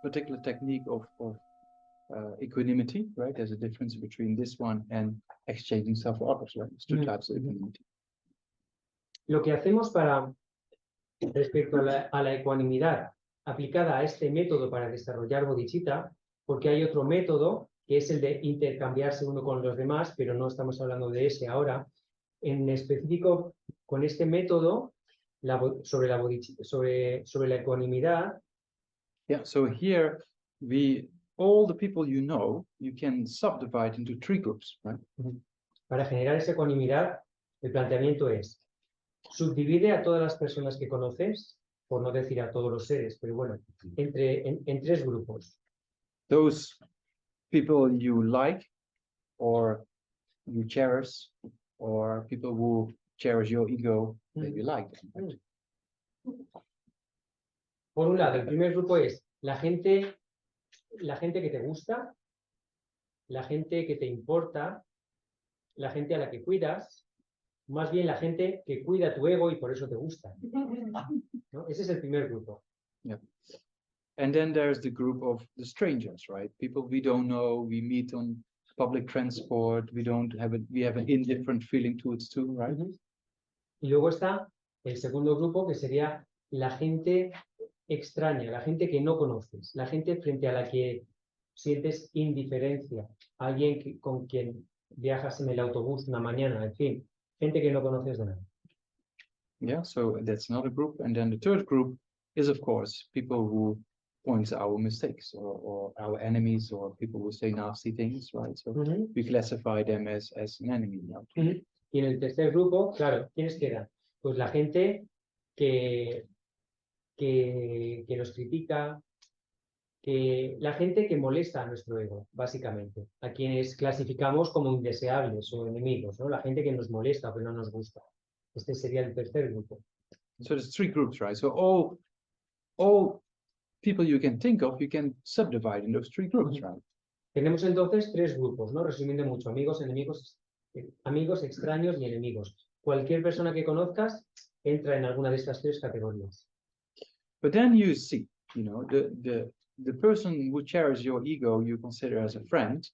particular technique of equanimity, right? There's a difference between this one and exchanging self for others, right? There's two types of equanimity. Lo que hacemos respecto a la ecuanimidad aplicada a este método para desarrollar bodhicitta, porque hay otro método que es el de intercambiarse uno con los demás, pero no estamos hablando de ese ahora. En específico, con este método sobre la ecuanimidad. Yeah, so here all the people you can subdivide into 3 groups, right? Para generar esa ecuanimidad, el planteamiento es: subdivide a todas las personas que conoces, por no decir a todos los seres, pero bueno, en 3 grupos. Those people you like, or you cherish, or people who cherish your ego that you like. Por un lado, el primer grupo es la gente que te gusta, la gente que te importa, la gente a la que cuidas, más bien la gente que cuida tu ego y por eso te gusta, ¿no? Ese es el primer grupo. Yeah. And then there's the group of the strangers, right? People we don't know, we meet on public transport, we have an indifferent feeling towards too, right? Y luego está el segundo grupo, que sería la gente extraña, la gente que no conoces, la gente frente a la que sientes indiferencia, alguien con quien viajas en el autobús una mañana, en fin, gente que no conoces de nada. Yeah, so that's another group. And then the third group is, of course, people who point our mistakes, or our enemies, or people who say nasty things, right? So we classify them as an enemy now. Y en el tercer grupo, claro, ¿quiénes quedan? Pues la gente que nos critica, la gente que molesta a nuestro ego, básicamente, a quienes clasificamos como indeseables o enemigos, ¿no? La gente que nos molesta o que no nos gusta. Este sería el tercer grupo. So there's 3 groups, right? So all people you can think of, you can subdivide in those 3 groups, right? Tenemos entonces 3 grupos, ¿no? Resumiendo mucho: amigos, enemigos, amigos, extraños y enemigos. Cualquier persona que conozcas entra en alguna de estas 3 categorías. But then you see, the person who cherishes your ego you consider as a friend,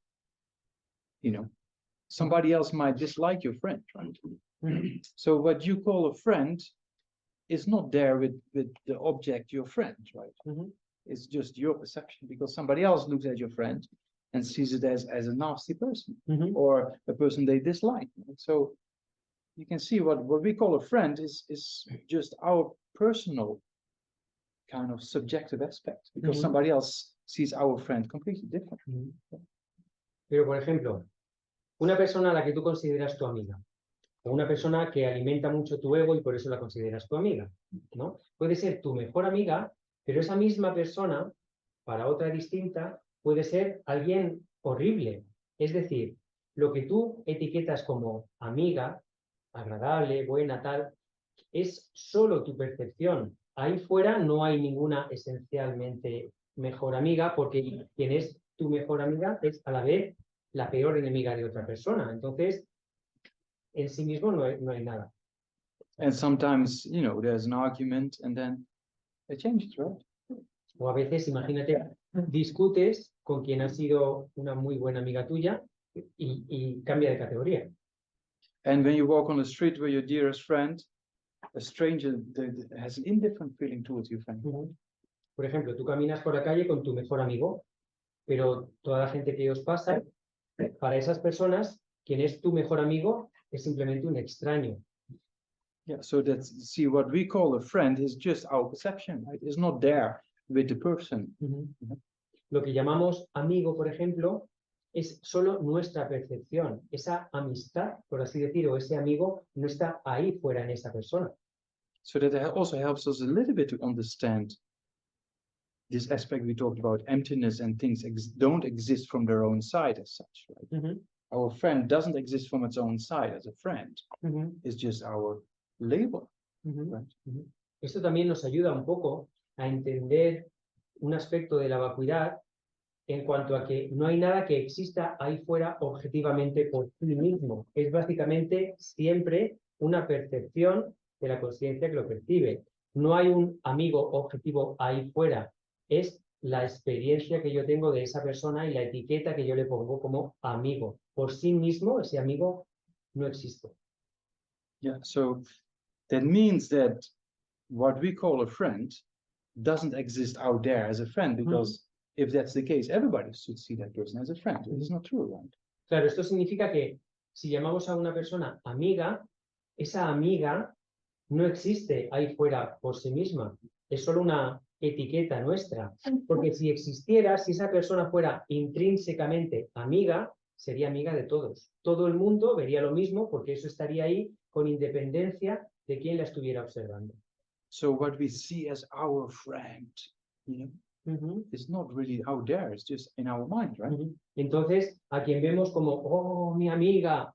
somebody else might dislike your friend, right? So what you call a friend is not there with the object, your friend, right? It's just your perception, because somebody else looks at your friend and sees it as a nasty person, or a person they dislike. Right? So you can see what we call a friend is just our personal kind of subjective aspect, because somebody else sees our friend completely different. Pero, por ejemplo, una persona a la que tú consideras tu amiga, o una persona que alimenta mucho tu ego y por eso la consideras tu amiga, ¿no? Puede ser tu mejor amiga, pero esa misma persona, para otra distinta, puede ser alguien horrible. Es decir, lo que tú etiquetas como amiga, agradable, buena, tal, es solo tu percepción. Ahí fuera no hay ninguna esencialmente mejor amiga, porque quien es tu mejor amiga es a la vez la peor enemiga de otra persona. Entonces, en sí mismo no hay nada. And sometimes, there's an argument and then it changes, right? O a veces, imagínate, discutes con quien ha sido una muy buena amiga tuya y cambia de categoría. And when you walk on the street with your dearest friend, a stranger has an indifferent feeling towards your friend. Por ejemplo, tú caminas por la calle con tu mejor amigo, pero toda la gente que os pasa, para esas personas, quien es tu mejor amigo es simplemente un extraño. Yeah, so see, what we call a friend is just our perception, right? It's not there with the person. Lo que llamamos amigo, por ejemplo, es solo nuestra percepción. Esa amistad, por así decir, o ese amigo no está ahí fuera en esa persona. So that also helps us a little bit to understand this aspect we talked about, emptiness, and things don't exist from their own side as such, right? Our friend doesn't exist from its own side as a friend. It's just our label. Right? Esto también nos ayuda un poco a entender un aspecto de la vacuidad en cuanto a que no hay nada que exista ahí fuera objetivamente por sí mismo. Es básicamente siempre una percepción de la conciencia que lo percibe. No hay un amigo objetivo ahí fuera. Es la experiencia que yo tengo de esa persona y la etiqueta que yo le pongo como amigo. Por sí mismo, ese amigo no existe. Yeah, so that means that what we call a friend doesn't exist out there as a friend, because if that's the case, everybody should see that person as a friend. It's not true, right? Claro, esto significa que si llamamos a una persona amiga, esa amiga no existe ahí fuera por sí misma. Es solo una etiqueta nuestra. Porque si existiera, si esa persona fuera intrínsecamente amiga, sería amiga de todos. Todo el mundo vería lo mismo porque eso estaría ahí con independencia de quién la estuviera observando. So what we see as our friend, you know, it's not really out there, it's just in our mind, right? Entonces, a quien vemos como, oh, mi amiga,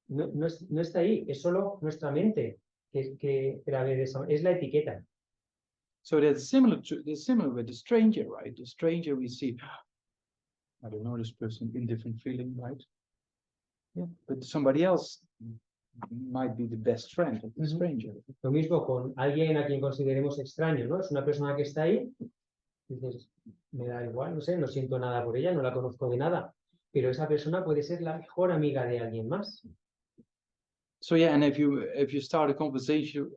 no está ahí, es solo nuestra mente que la ve de esa, es la etiqueta. So that's similar with the stranger, right? The stranger we see, I don't know this person, indifferent feeling, right? Yeah, but somebody else might be the best friend of the stranger. Lo mismo con alguien a quien consideremos extraño, ¿no? Es una persona que está ahí, dices, me da igual, no sé, no siento nada por ella, no la conozco de nada, pero esa persona puede ser la mejor amiga de alguien más. So yeah, and if you start a conversation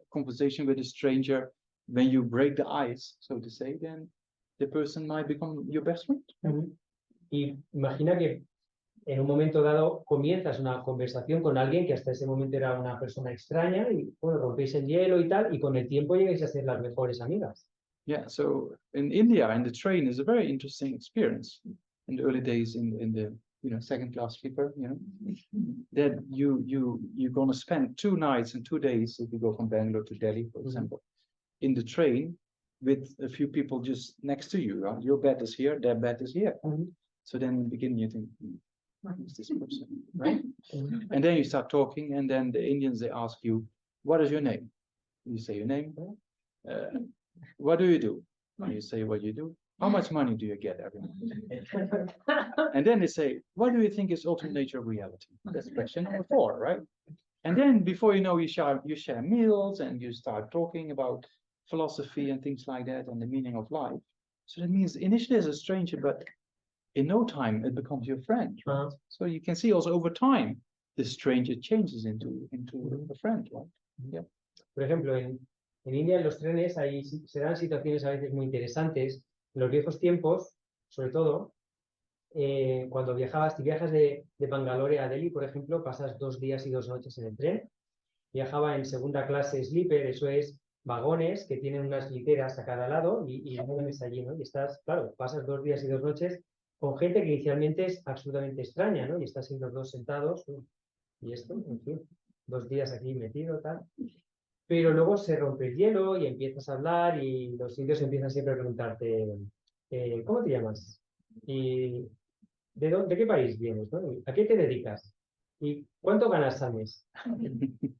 with a stranger, when you break the ice, so to say, then the person might become your best friend. Y imagina que en un momento dado comienzas una conversación con alguien que hasta ese momento era una persona extraña y bueno, rompéis el hielo y tal, y con el tiempo llegáis a ser las mejores amigas. Yeah, so in India, in the train is a very interesting experience. In the early days, in the second class sleeper, that you're gonna spend 2 nights and 2 days if you go from Bangalore to Delhi, for example, in the train with a few people just next to you. Right? Your bed is here, their bed is here. So then in the beginning you think, who's this person, right? And then you start talking, and then the Indians, they ask you, what is your name? You say your name. What do you do? And you say what you do. How much money do you get every month? And then they say, what do you think is ultimate nature of reality? That's question number 4, right? And then before you know, you share meals and you start talking about philosophy and things like that and the meaning of life. So that means initially as a stranger, but in no time it becomes your friend, right? So you can see also over time the stranger changes into a friend, right? Yeah. Por ejemplo, en India, en los trenes, ahí se dan situaciones a veces muy interesantes. En los viejos tiempos, sobre todo, cuando si viajas de Bangalore a Delhi, por ejemplo, pasas 2 días y 2 noches en el tren. Viajaba en segunda clase sleeper, eso es vagones que tienen unas literas a cada lado y duermes allí, ¿no? Y estás, claro, pasas 2 días y 2 noches con gente que inicialmente es absolutamente extraña, ¿no? Y estás ahí los dos sentados, y esto, en fin, 2 días aquí metido, tal. Pero luego se rompe el hielo y empiezas a hablar y los sitios empiezan siempre a preguntarte, ¿cómo te llamas? ¿Y de qué país vienes? ¿No? ¿A qué te dedicas? ¿Y cuánto ganas al mes?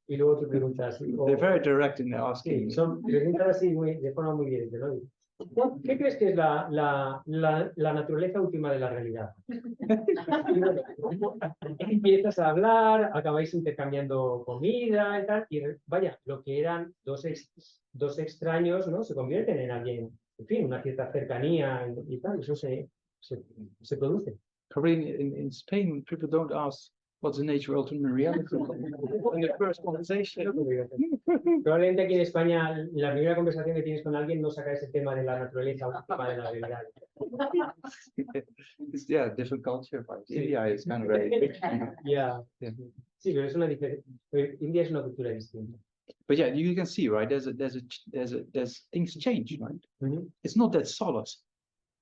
Y luego tú preguntas... They're very direct in their asking. Sí, son preguntas así de forma muy directa, ¿no? ¿Qué crees que es la naturaleza última de la realidad? Y bueno, empiezas a hablar, acabáis intercambiando comida y tal, y vaya, lo que eran dos extraños, ¿no? Se convierten en alguien, en fin, una cierta cercanía y tal, eso se produce. In Spain, people don't ask what's the nature of ultimate reality in the first conversation. Probablemente aquí en España la primera conversación que tienes con alguien no saca ese tema de la naturaleza última de la realidad. Yeah, different culture, right? Sí. India is kind of very big. Yeah. Sí, pero es una diferencia. India es una cultura distinta. But yeah, you can see, right? There's things change, right? It's not that solid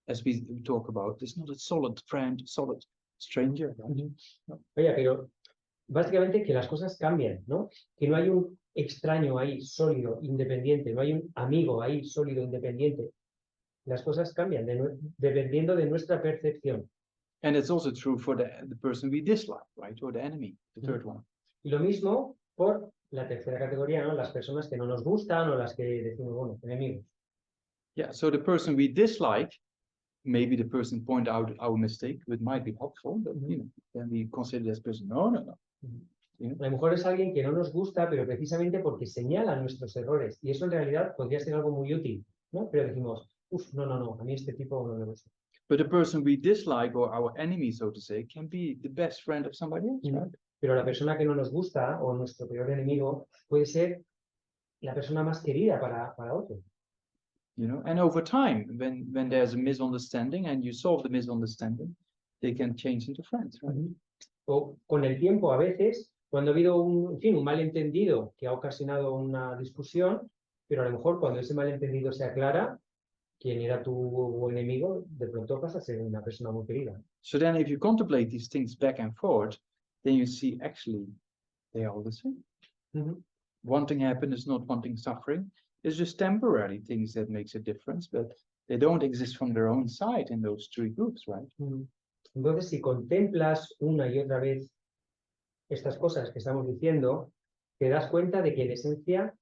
as we talk about. It's not a solid friend, solid stranger. Right? Oye, pero básicamente que las cosas cambian, ¿no? Que no hay un extraño ahí sólido, independiente, no hay un amigo ahí sólido, independiente. Las cosas cambian dependiendo de nuestra percepción. And it's also true for the person we dislike, right? Or the enemy, the third one. Y lo mismo por la tercera categoría, ¿no? Las personas que no nos gustan o las que decimos, bueno, enemigos. Yeah, so the person we dislike, maybe the person point out our mistake, which might be helpful, but then we consider this person, no. A lo mejor es alguien que no nos gusta, pero precisamente porque señala nuestros errores. Y eso en realidad podría ser algo muy útil, ¿no? Pero decimos, no, a mí este tipo no me gusta. But the person we dislike or our enemy, so to say, can be the best friend of somebody else, right? Pero la persona que no nos gusta o nuestro peor enemigo puede ser la persona más querida para otro. You know, and over time, when there's a misunderstanding and you solve the misunderstanding, they can change into friends, right? O con el tiempo, a veces, cuando ha habido en fin, un malentendido que ha ocasionado una discusión, pero a lo mejor cuando ese malentendido se aclara, quien era tu enemigo, de pronto pasa a ser una persona muy querida. So then if you contemplate these things back and forth, then you see actually they are all the same. Wanting happiness, not wanting suffering, is just temporary things that makes a difference, but they don't exist from their own side in those three groups, right? Entonces, si contemplas una y otra vez estas cosas que estamos diciendo, te das cuenta de que en esencia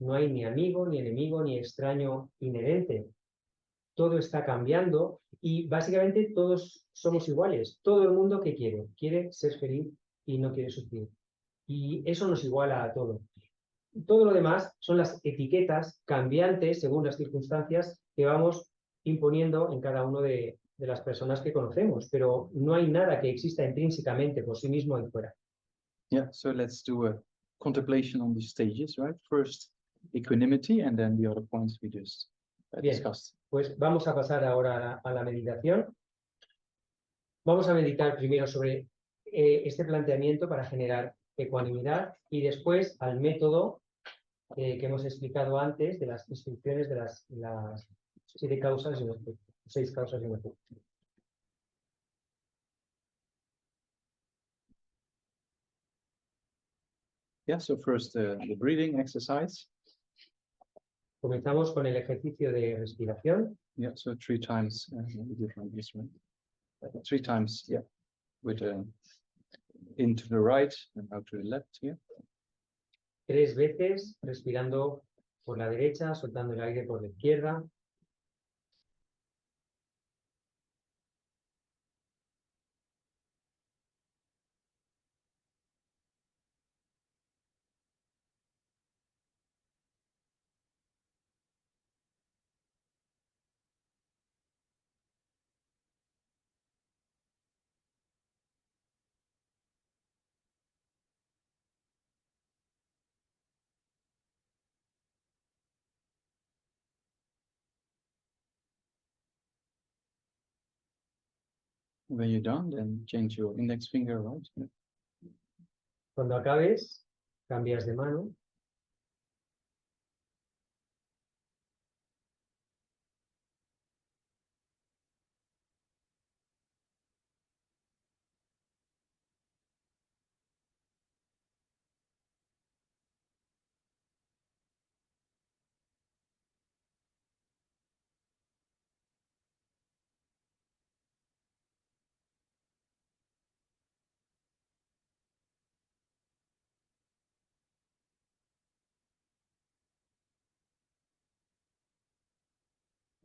no hay ni amigo, ni enemigo, ni extraño inherente. Todo está cambiando y básicamente todos somos iguales. Todo el mundo que quiere ser feliz y no quiere sufrir. Y eso nos iguala a todo. Todo lo demás son las etiquetas cambiantes según las circunstancias que vamos imponiendo en cada uno de las personas que conocemos, pero no hay nada que exista intrínsecamente por sí mismo ahí fuera. Yeah, so let's do a contemplation on these stages, right? First, equanimity, and then the other points we just discussed. Pues vamos a pasar ahora a la meditación. Vamos a meditar primero sobre este planteamiento para generar ecuanimidad y después al método que hemos explicado antes de las instrucciones de las 7 causas y 6 causas y un efecto. Yeah, so first the breathing exercise. Comenzamos con el ejercicio de respiración. Yeah, so 3 times, we do it like this, right? 3 times, yeah, with in to the right and out to the left here. 3 veces respirando por la derecha, soltando el aire por la izquierda. When you're done, then change your index finger, right? Yeah. Cuando acabes, cambias de mano.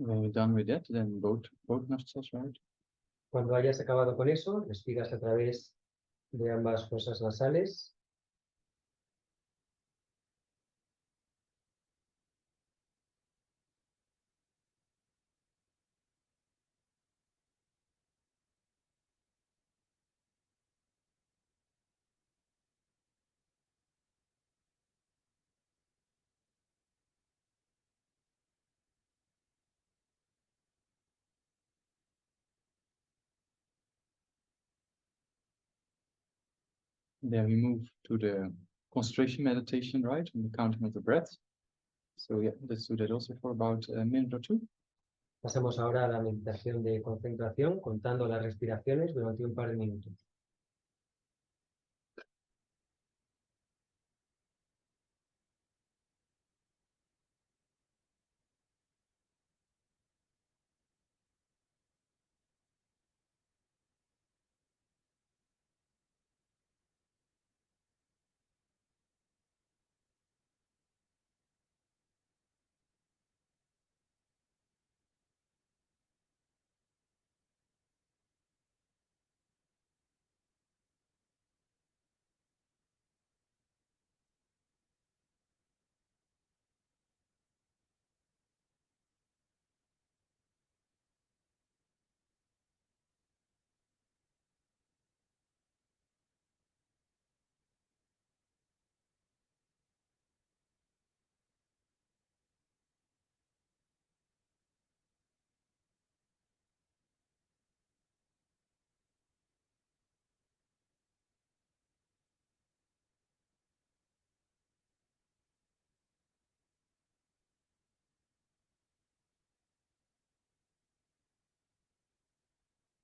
When you're done with that, then both nostrils, right? Cuando hayas acabado con eso, respiras a través de ambas fosas nasales. Then we move to the concentration meditation, right? And the counting of the breath. So yeah, let's do that also for about a minute or 2. Pasamos ahora a la meditación de concentración, contando las respiraciones durante un par de minutos.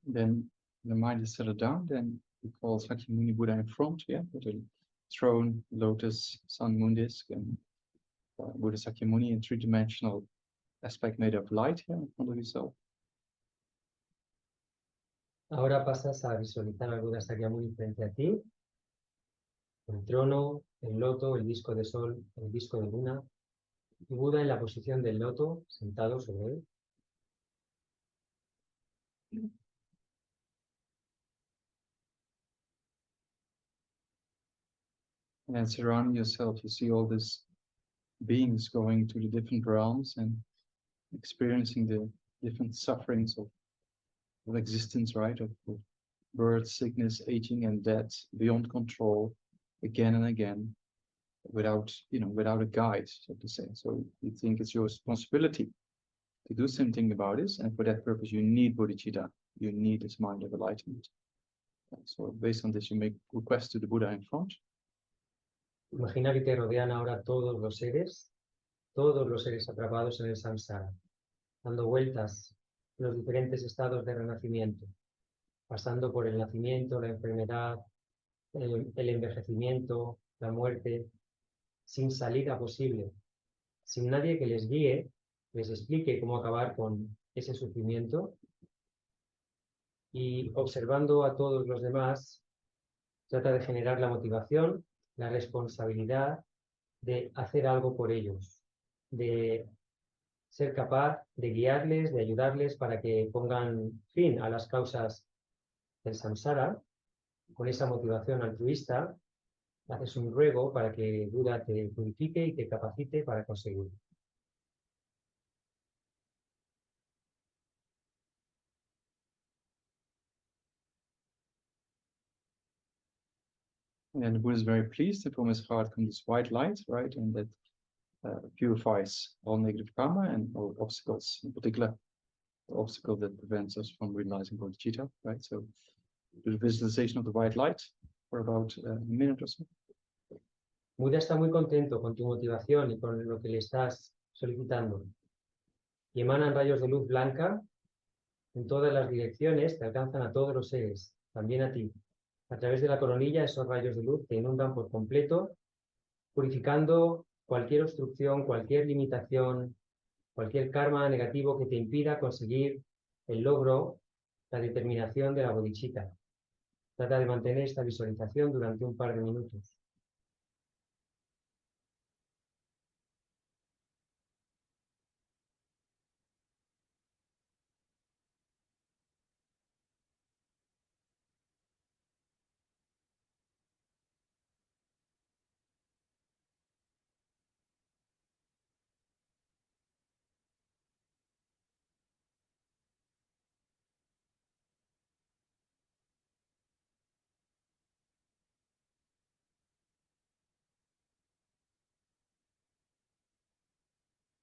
Then the mind is settled down, then we call Sakyamuni Buddha in front, yeah, with a throne, lotus, sun, moon disk, and Buddha Sakyamuni in three-dimensional aspect made of light here in front of yourself. Ahora pasas a visualizar al Buda Sakyamuni frente a ti, el trono, el loto, el disco de sol, el disco de luna, y Buda en la posición del loto, sentado sobre él. And then surrounding yourself, you see all these beings going to the different realms and experiencing the different sufferings of existence, right? Of birth, sickness, aging, and death beyond control, again and again, without a guide, so to say. So you think it's your responsibility to do something about this, and for that purpose, you need bodhicitta. You need this mind of enlightenment. So based on this, you make requests to the Buddha in front. Imagina que te rodean ahora todos los seres atrapados en el samsara, dando vueltas en los diferentes estados de renacimiento, pasando por el nacimiento, la enfermedad, el envejecimiento, la muerte, sin salida posible, sin nadie que les guíe, les explique cómo acabar con ese sufrimiento, y observando a todos los demás, trata de generar la motivación, la responsabilidad de hacer algo por ellos, de ser capaz de guiarles, de ayudarles para que pongan fin a las causas del samsara. Con esa motivación altruista, haces un ruego para que Buda te purifique y te capacite para conseguirlo. And the Buddha is very pleased, and from his heart comes this white light, right? And that purifies all negative karma and all obstacles, in particular, the obstacle that prevents us from realizing bodhicitta, right? So the visualization of the white light for about a minute or so. Buda está muy contento con tu motivación y con lo que le estás solicitando. Y emanan rayos de luz blanca en todas las direcciones que alcanzan a todos los seres, también a ti. A través de la coronilla, esos rayos de luz te inundan por completo, purificando cualquier obstrucción, cualquier limitación, cualquier karma negativo que te impida conseguir el logro, la determinación de la bodhicitta. Trata de mantener esta visualización durante un par de minutos.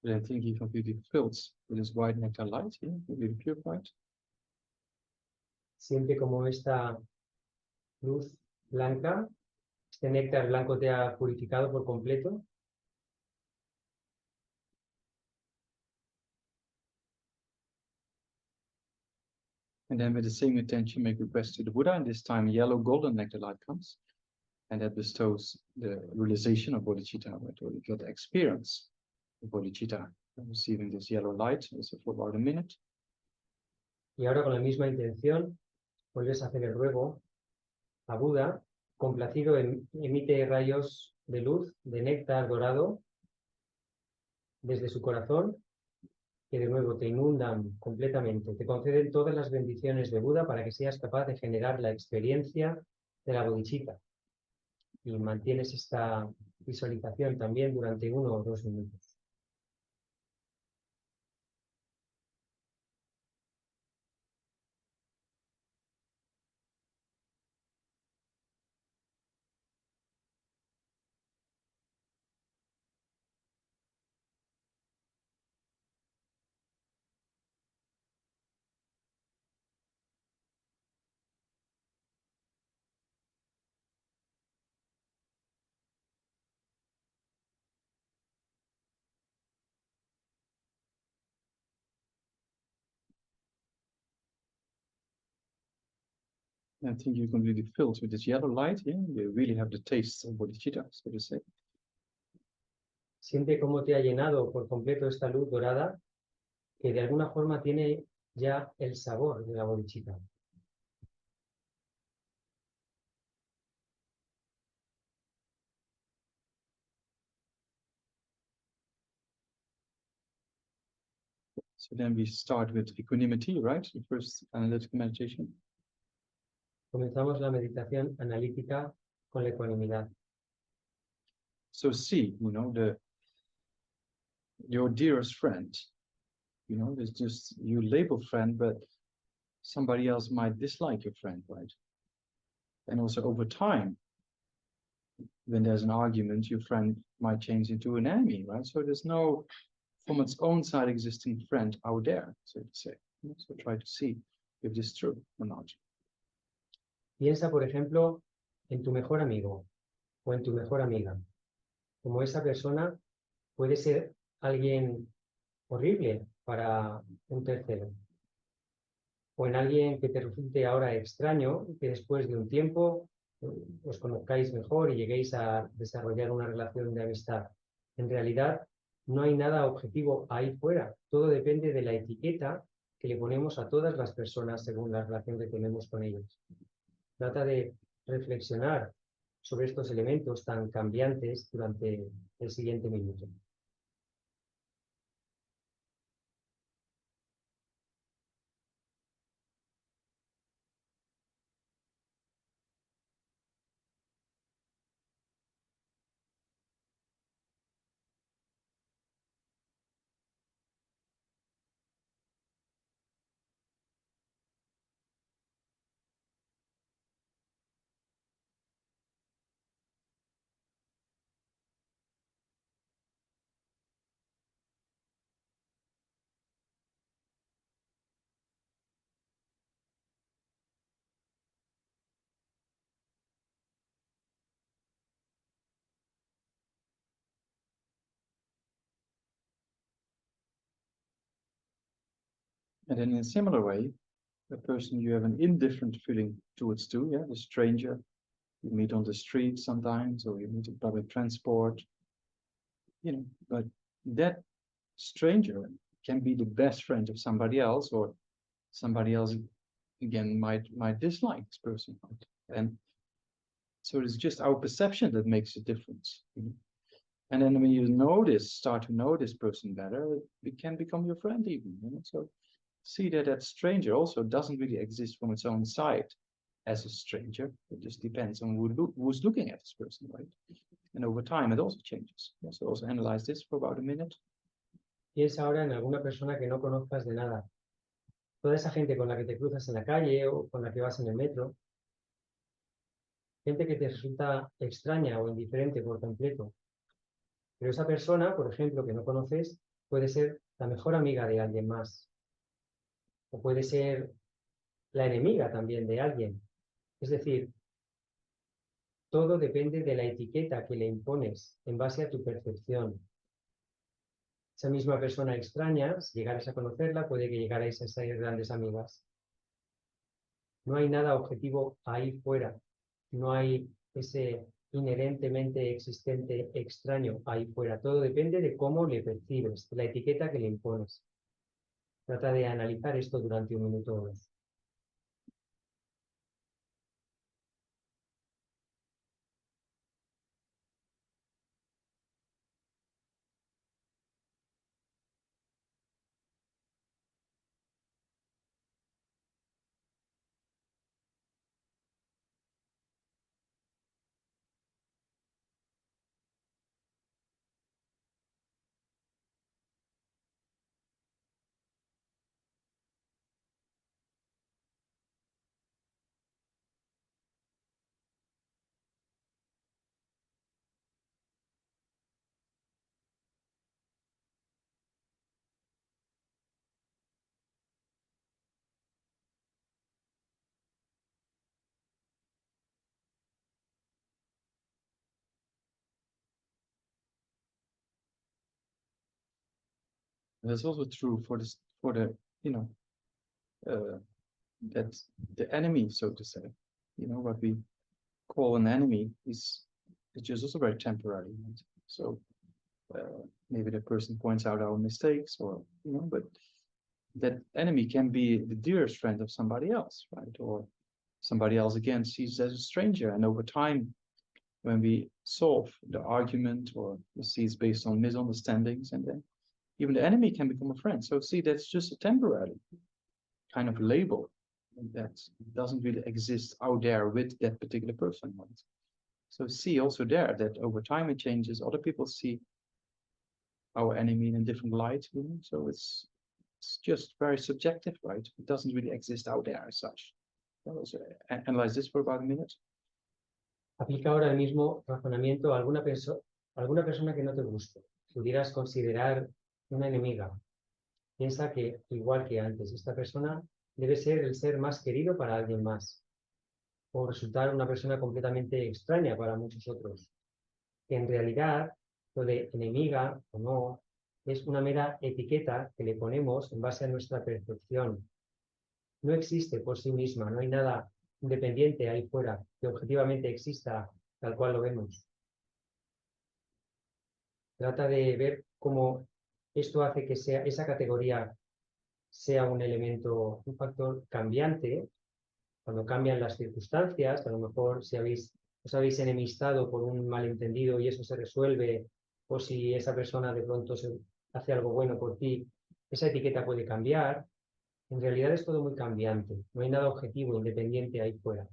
But I think he completely fills with his white nectar light here, completely purified. Siente como esta luz blanca, este néctar blanco te ha purificado por completo. And then with the same intention, make request to the Buddha, and this time yellow golden nectar light comes. And that bestows the realization of bodhicitta, right? Or you get the experience of bodhicitta, receiving this yellow light, also for about a minute. Y ahora con la misma intención, vuelves a hacer el ruego a Buda, complacido, emite rayos de luz, de néctar dorado, desde su corazón, que de nuevo te inundan completamente, te conceden todas las bendiciones de Buda para que seas capaz de generar la experiencia de la bodhicitta. Y mantienes esta visualización también durante 1 o 2 minutos. I think you can really fill with this yellow light. Yeah, you really have the taste of bodhicitta, so to say. Siente cómo te ha llenado por completo esta luz dorada que de alguna forma tiene ya el sabor de la bodhicitta. So then we start with equanimity, right? The first analytical meditation. Comenzamos la meditación analítica con la ecuanimidad. So see, your dearest friend, there's just you label friend, but somebody else might dislike your friend, right? And also over time, when there's an argument, your friend might change into an enemy, right? So there's no, from its own side, existing friend out there, so to say. So try to see if this is true or not. Piensa, por ejemplo, en tu mejor amigo o en tu mejor amiga. Como esa persona puede ser alguien horrible para un tercero. O en alguien que te resulte ahora extraño, que después de un tiempo os conozcáis mejor y lleguéis a desarrollar una relación de amistad. En realidad, no hay nada objetivo ahí fuera. Todo depende de la etiqueta que le ponemos a todas las personas según la relación que tenemos con ellos. Trata de reflexionar sobre estos elementos tan cambiantes durante el siguiente minuto. And then in a similar way, the person you have an indifferent feeling towards too, yeah, the stranger you meet on the street sometimes, or you meet in public transport, but that stranger can be the best friend of somebody else, or somebody else again might dislike this person, right? And so it's just our perception that makes a difference. And then when you start to know this person better, it can become your friend even. So see that stranger also doesn't really exist from its own side as a stranger. It just depends on who's looking at this person, right? And over time, it also changes. So also analyze this for about a minute. Piensa ahora en alguna persona que no conozcas de nada. Toda esa gente con la que te cruzas en la calle o con la que vas en el metro. Gente que te resulta extraña o indiferente por completo. Pero esa persona, por ejemplo, que no conoces, puede ser la mejor amiga de alguien más. O puede ser la enemiga también de alguien. Es decir, todo depende de la etiqueta que le impones en base a tu percepción. Esa misma persona extraña, si llegaras a conocerla, puede que llegarais a ser grandes amigas. No hay nada objetivo ahí fuera. No hay ese inherentemente existente extraño ahí fuera. Todo depende de cómo le percibes, de la etiqueta que le impones. Trata de analizar esto durante un minuto o dos. That's also true for the that's the enemy, so to say. you know, what we call an enemy is just also very temporary. Right? So maybe the person points out our mistakes, or you know, but that enemy can be the dearest friend of somebody else, right? Or somebody else again sees as a stranger, and over time, when we solve the argument, or we see it's based on misunderstandings, and then even the enemy can become a friend. So see, that's just a temporary kind of label that doesn't really exist out there with that particular person. Right? So see also there that over time it changes. Other people see our enemy in a different light. You know? So it's just very subjective, right? It doesn't really exist out there as such. So analyze this for about a minute. Aplica ahora el mismo razonamiento a alguna persona que no te guste. Pudieras considerar una enemiga. Piensa que, igual que antes, esta persona debe ser el ser más querido para alguien más, o resultar una persona completamente extraña para muchos otros. Que en realidad, lo de enemiga o no, es una mera etiqueta que le ponemos en base a nuestra percepción. No existe por sí misma, no hay nada independiente ahí fuera que objetivamente exista tal cual lo vemos. Trata de ver cómo esto hace que esa categoría sea un elemento, un factor cambiante, cuando cambian las circunstancias, a lo mejor si os habéis enemistado por un malentendido y eso se resuelve, o si esa persona de pronto hace algo bueno por ti, esa etiqueta puede cambiar. En realidad es todo muy cambiante, no hay nada objetivo, independiente ahí fuera.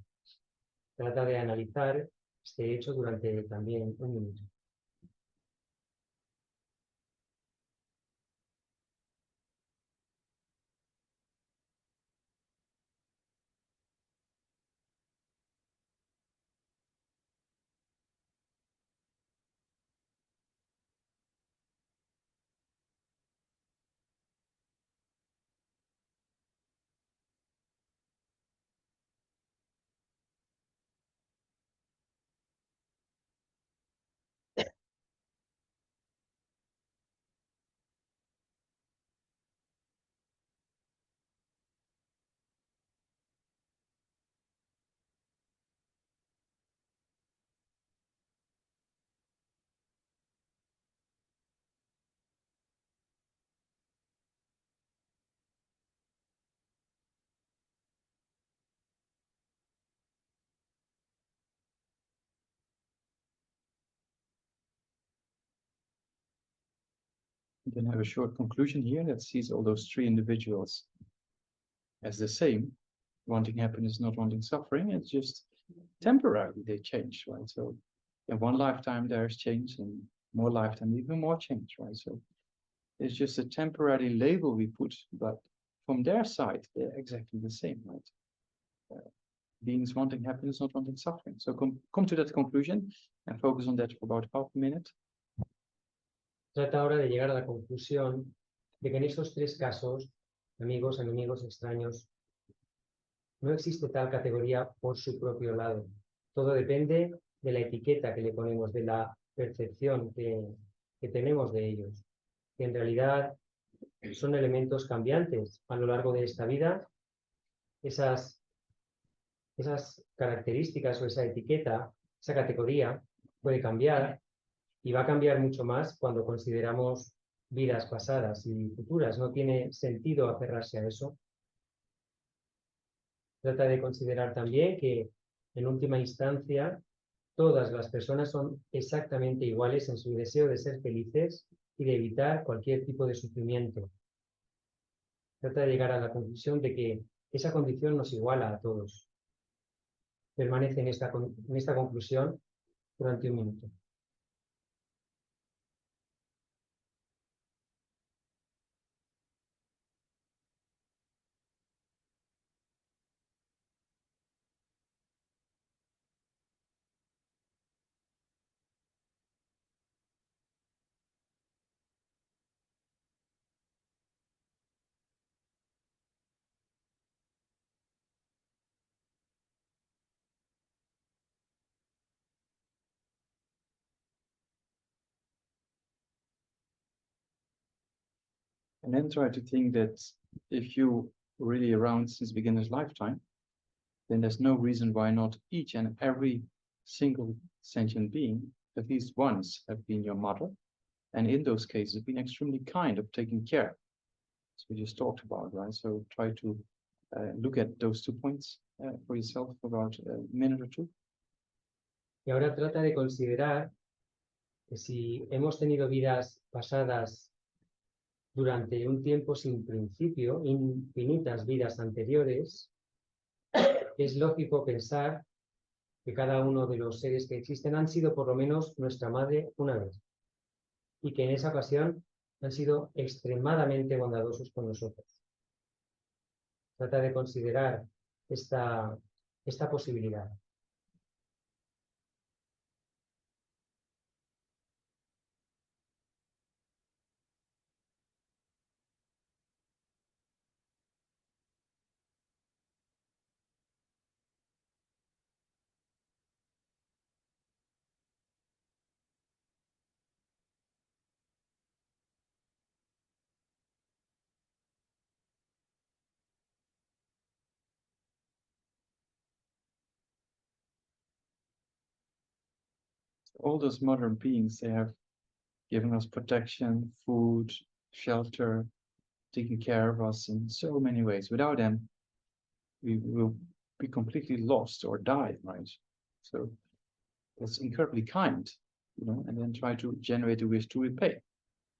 Trata de analizar este hecho durante también un minuto. Then have a short conclusion here that sees all those three individuals as the same, wanting happiness, not wanting suffering. It's just temporary, they change, right? So in one lifetime there's change, in more lifetime even more change, right? So it's just a temporary label we put, but from their side they're exactly the same, right? Beings wanting happiness, not wanting suffering. So come to that conclusion and focus on that for about half a minute. Trata ahora de llegar a la conclusión de que en estos tres casos, amigos, enemigos, extraños, no existe tal categoría por su propio lado. Todo depende de la etiqueta que le ponemos, de la percepción que tenemos de ellos, que en realidad son elementos cambiantes a lo largo de esta vida. Esas características o esa etiqueta, esa categoría puede cambiar, y va a cambiar mucho más cuando consideramos vidas pasadas y futuras. No tiene sentido aferrarse a eso. Trata de considerar también que, en última instancia, todas las personas son exactamente iguales en su deseo de ser felices y de evitar cualquier tipo de sufrimiento. Trata de llegar a la conclusión de que esa condición nos iguala a todos. Permanece en esta conclusión durante un minuto. And then try to think that if you really around since beginner's lifetime, then there's no reason why not each and every single sentient being, at least once, have been your mother, and in those cases, been extremely kind of taking care. As we just talked about, right? So try to look at those 2 points for yourself for about a minute or two. Y ahora trata de considerar que si hemos tenido vidas pasadas durante un tiempo sin principio, infinitas vidas anteriores, es lógico pensar que cada uno de los seres que existen han sido por lo menos nuestra madre una vez, y que en esa ocasión han sido extremadamente bondadosos con nosotros. Trata de considerar esta posibilidad. All those modern beings, they have given us protection, food, shelter, taking care of us in so many ways. Without them, we will be completely lost or die, right? So that's incredibly kind, you know, and then try to generate a wish to repay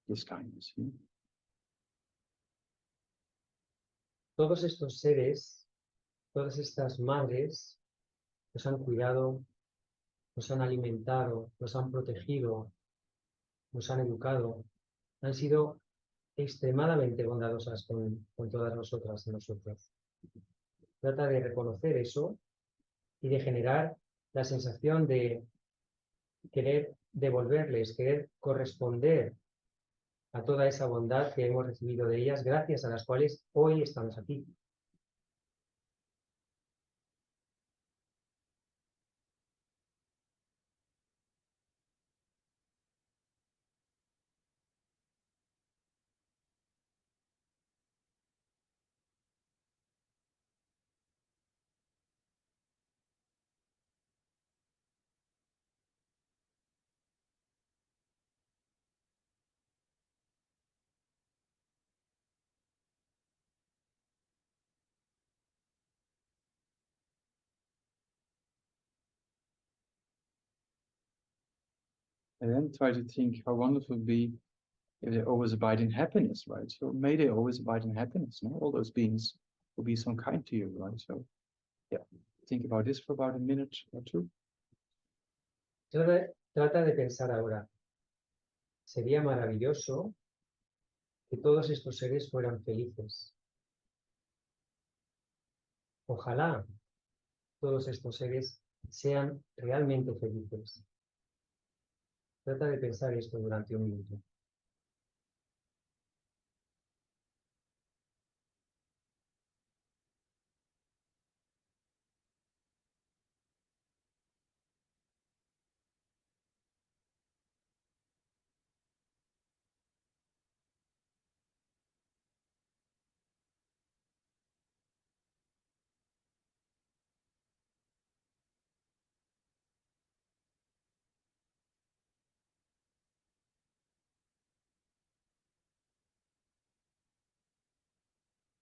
this kindness. You know? Todos estos seres, todas estas madres, nos han cuidado, nos han alimentado, nos han protegido, nos han educado, han sido extremadamente bondadosas con todas nosotras y nosotros. Trata de reconocer eso y de generar la sensación de querer devolverles, querer corresponder a toda esa bondad que hemos recibido de ellas, gracias a las cuales hoy estamos aquí. And then try to think how wonderful it would be if they always abide in happiness, right? So may they always abide in happiness, no? All those beings will be so kind to you, right? So, yeah, think about this for about a minute or two. Trata de pensar ahora, sería maravilloso que todos estos seres fueran felices. Ojalá todos estos seres sean realmente felices. Trata de pensar esto durante un minuto.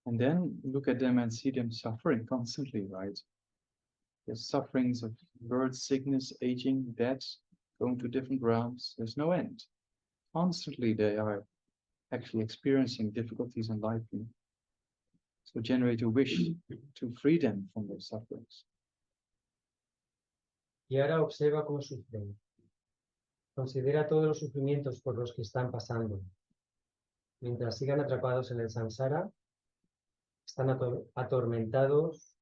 And then look at them and see them suffering constantly, right? The sufferings of birth, sickness, aging, death, going to different realms. There's no end. Constantly they are actually experiencing difficulties in life. You know? So generate a wish to free them from those sufferings. Y ahora observa cómo sufren. Considera todos los sufrimientos por los que están pasando. Mientras sigan atrapados en el samsara, están atormentados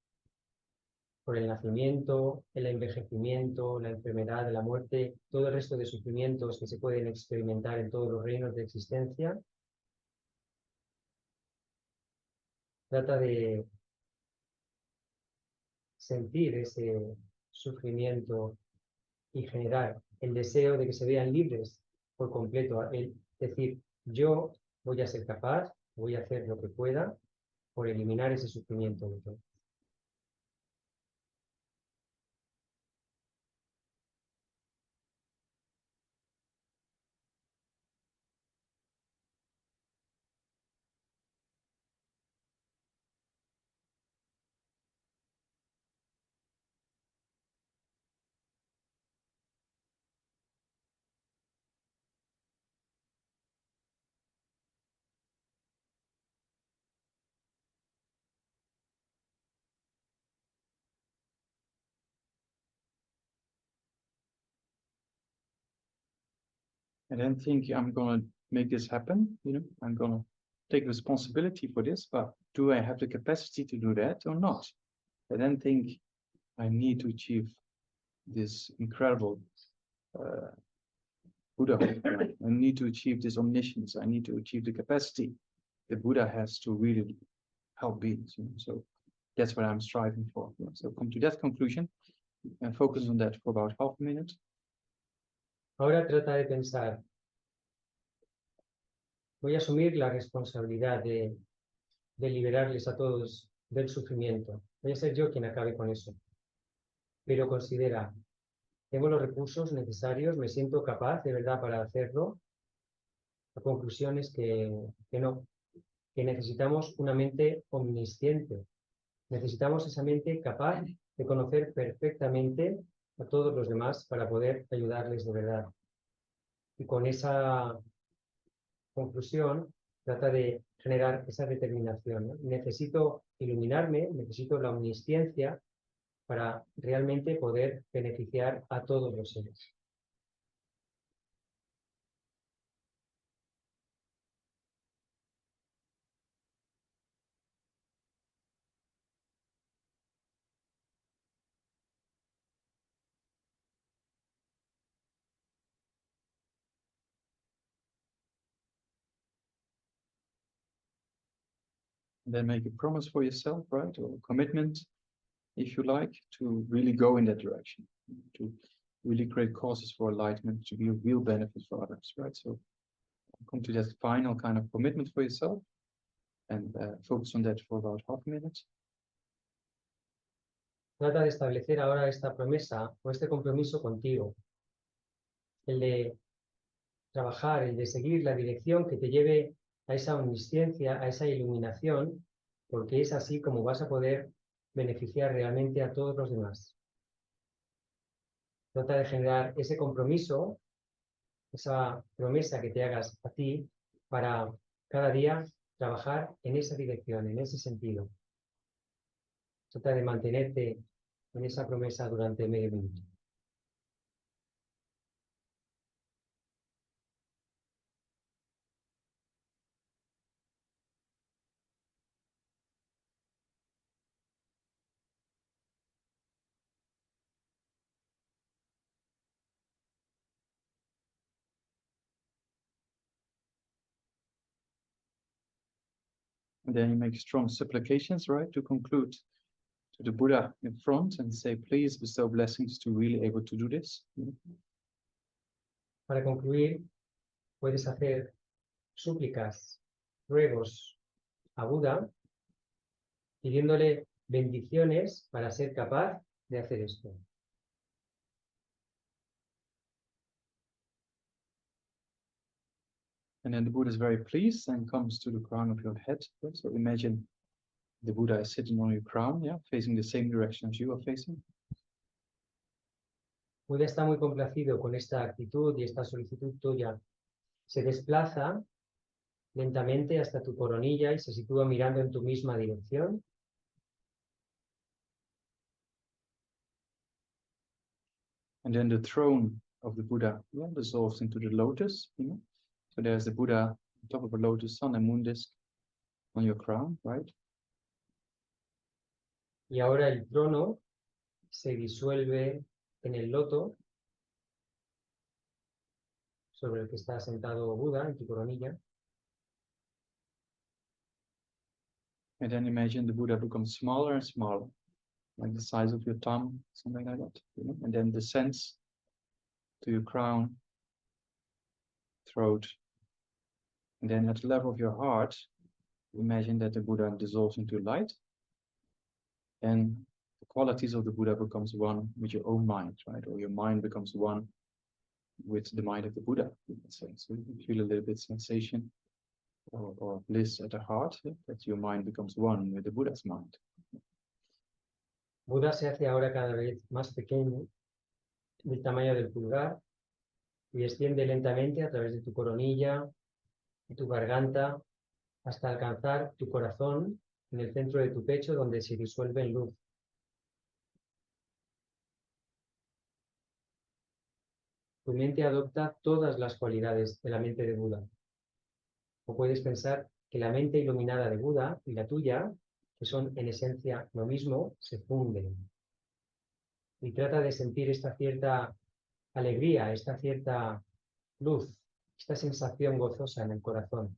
por el nacimiento, el envejecimiento, la enfermedad, la muerte, todo el resto de sufrimientos que se pueden experimentar en todos los reinos de existencia. Trata de sentir ese sufrimiento y generar el deseo de que se vean libres por completo. Es decir, yo voy a ser capaz, voy a hacer lo que pueda por eliminar ese sufrimiento de todo. And then think, I'm gonna make this happen, I'm gonna take responsibility for this, but do I have the capacity to do that or not? And then think, I need to achieve this incredible Buddhahood. I need to achieve this omniscience. I need to achieve the capacity that Buddha has to really help beings. So that's what I'm striving for. So come to that conclusion and focus on that for about half a minute. Ahora trata de pensar, voy a asumir la responsabilidad de liberarles a todos del sufrimiento. Voy a ser yo quien acabe con eso. Pero considera, ¿tengo los recursos necesarios? ¿Me siento capaz de verdad para hacerlo? La conclusión es que no, que necesitamos una mente omnisciente. Necesitamos esa mente capaz de conocer perfectamente a todos los demás para poder ayudarles de verdad. Y con esa conclusión trata de generar esa determinación, ¿no? Necesito iluminarme, necesito la omnisciencia para realmente poder beneficiar a todos los seres. And then make a promise for yourself, right? Or a commitment, if you like, to really go in that direction, to really create causes for enlightenment, to be a real benefit for others, right? So come to that final kind of commitment for yourself and focus on that for about half a minute. Trata de establecer ahora esta promesa o este compromiso contigo. El de trabajar, el de seguir la dirección que te lleve a esa omnisciencia, a esa iluminación, porque es así como vas a poder beneficiar realmente a todos los demás. Trata de generar ese compromiso, esa promesa que te hagas a ti para cada día trabajar en esa dirección, en ese sentido. Trata de mantenerte en esa promesa durante medio minuto. And then you make strong supplications, right, to conclude to the Buddha in front and say, please bestow blessings to really able to do this. Para concluir, puedes hacer súplicas, ruegos a Buda, pidiéndole bendiciones para ser capaz de hacer esto. And then the Buddha is very pleased and comes to the crown of your head. So imagine the Buddha is sitting on your crown, facing the same direction as you are facing. Buda está muy complacido con esta actitud y esta solicitud tuya. Se desplaza lentamente hasta tu coronilla y se sitúa mirando en tu misma dirección. And then the throne of the Buddha dissolves into the lotus. So there's the Buddha on top of a lotus, sun and moon disk on your crown, right? Y ahora el trono se disuelve en el loto sobre el que está sentado Buda en tu coronilla. And then imagine the Buddha becomes smaller and smaller, like the size of your thumb, something like that. And then descends to your crown, throat. And then at the level of your heart, imagine that the Buddha dissolves into light. And the qualities of the Buddha becomes one with your own mind, right? Or your mind becomes one with the mind of the Buddha, you can say. So you feel a little bit sensation or bliss at the heart, that your mind becomes one with the Buddha's mind. Buda se hace ahora cada vez más pequeño, del tamaño del pulgar, y desciende lentamente a través de tu coronilla, de tu garganta, hasta alcanzar tu corazón en el centro de tu pecho, donde se disuelve en luz. tu mente adopta todas las cualidades de la mente de Buda. O puedes pensar que la mente iluminada de Buda y la tuya, que son en esencia lo mismo, se funden. Y trata de sentir esta cierta alegría, esta cierta luz, esta sensación gozosa en el corazón.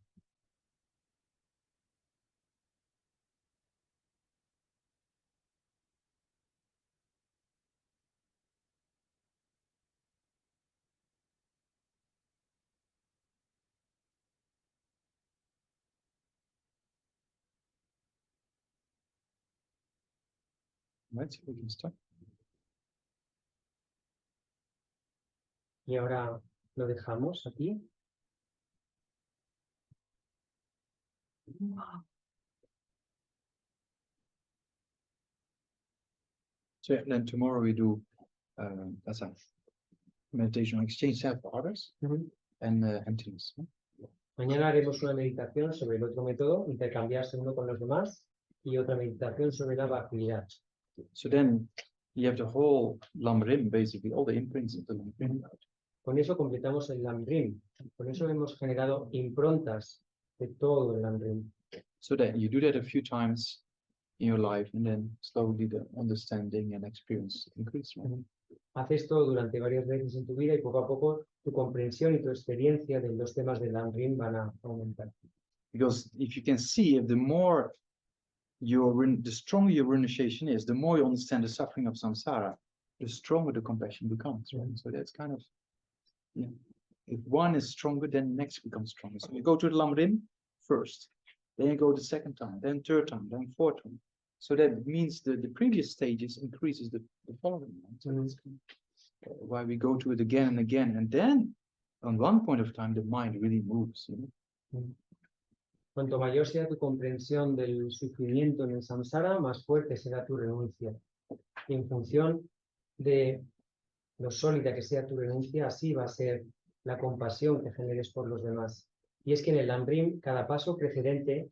Right, so we can start. Y ahora lo dejamos aquí. So yeah, then tomorrow we do that's a meditation on exchange self for others and emptiness. Mañana haremos una meditación sobre el otro método, intercambiarse uno con los demás, y otra meditación sobre la vacuidad. So then you have the whole LAM rim, basically, all the imprints of the LAM rim. Con eso completamos el LAM rim. Con eso hemos generado improntas de todo el LAM rim. So that you do that a few times in your life, and then slowly the understanding and experience increase. Right? Haz esto durante varias veces en tu vida y poco a poco tu comprensión y tu experiencia de los temas del LAM rim van a aumentar. Because if you can see, if the more the stronger your renunciation is, the more you understand the suffering of samsara, the stronger the compassion becomes. Right? So that's kind of, yeah. If one is stronger, then the next becomes stronger. So you go to the LAM rim first, then you go the second time, then third time, then fourth time. So that means the previous stages increases the following one. So that's why we go to it again and again. And then on one point of time, the mind really moves. You know? Cuanto mayor sea tu comprensión del sufrimiento en el samsara, más fuerte será tu renuncia. Y en función de lo sólida que sea tu renuncia, así va a ser la compasión que generes por los demás. Y es que en el LAM rim, cada paso precedente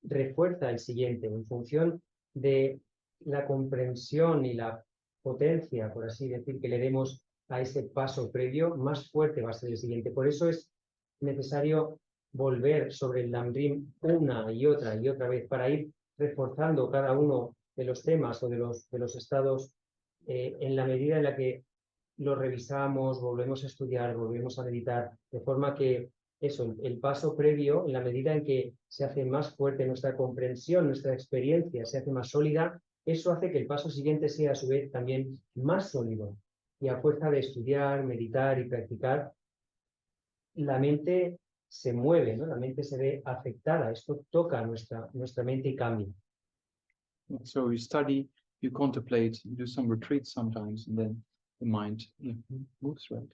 refuerza el siguiente, en función de la comprensión y la potencia, por así decir, que le demos a ese paso previo, más fuerte va a ser el siguiente. Por eso es necesario volver sobre el LAM rim una y otra vez para ir reforzando cada uno de los temas o de los estados en la medida en la que lo revisamos, volvemos a estudiar, volvemos a meditar, de forma que eso, el paso previo, en la medida en que se hace más fuerte nuestra comprensión, nuestra experiencia, se hace más sólida, eso hace que el paso siguiente sea a su vez también más sólido. Y a fuerza de estudiar, meditar y practicar, la mente se mueve, ¿no? La mente se ve afectada, esto toca nuestra mente y cambia. So you study, you contemplate, you do some retreats sometimes, and then the mind moves, right?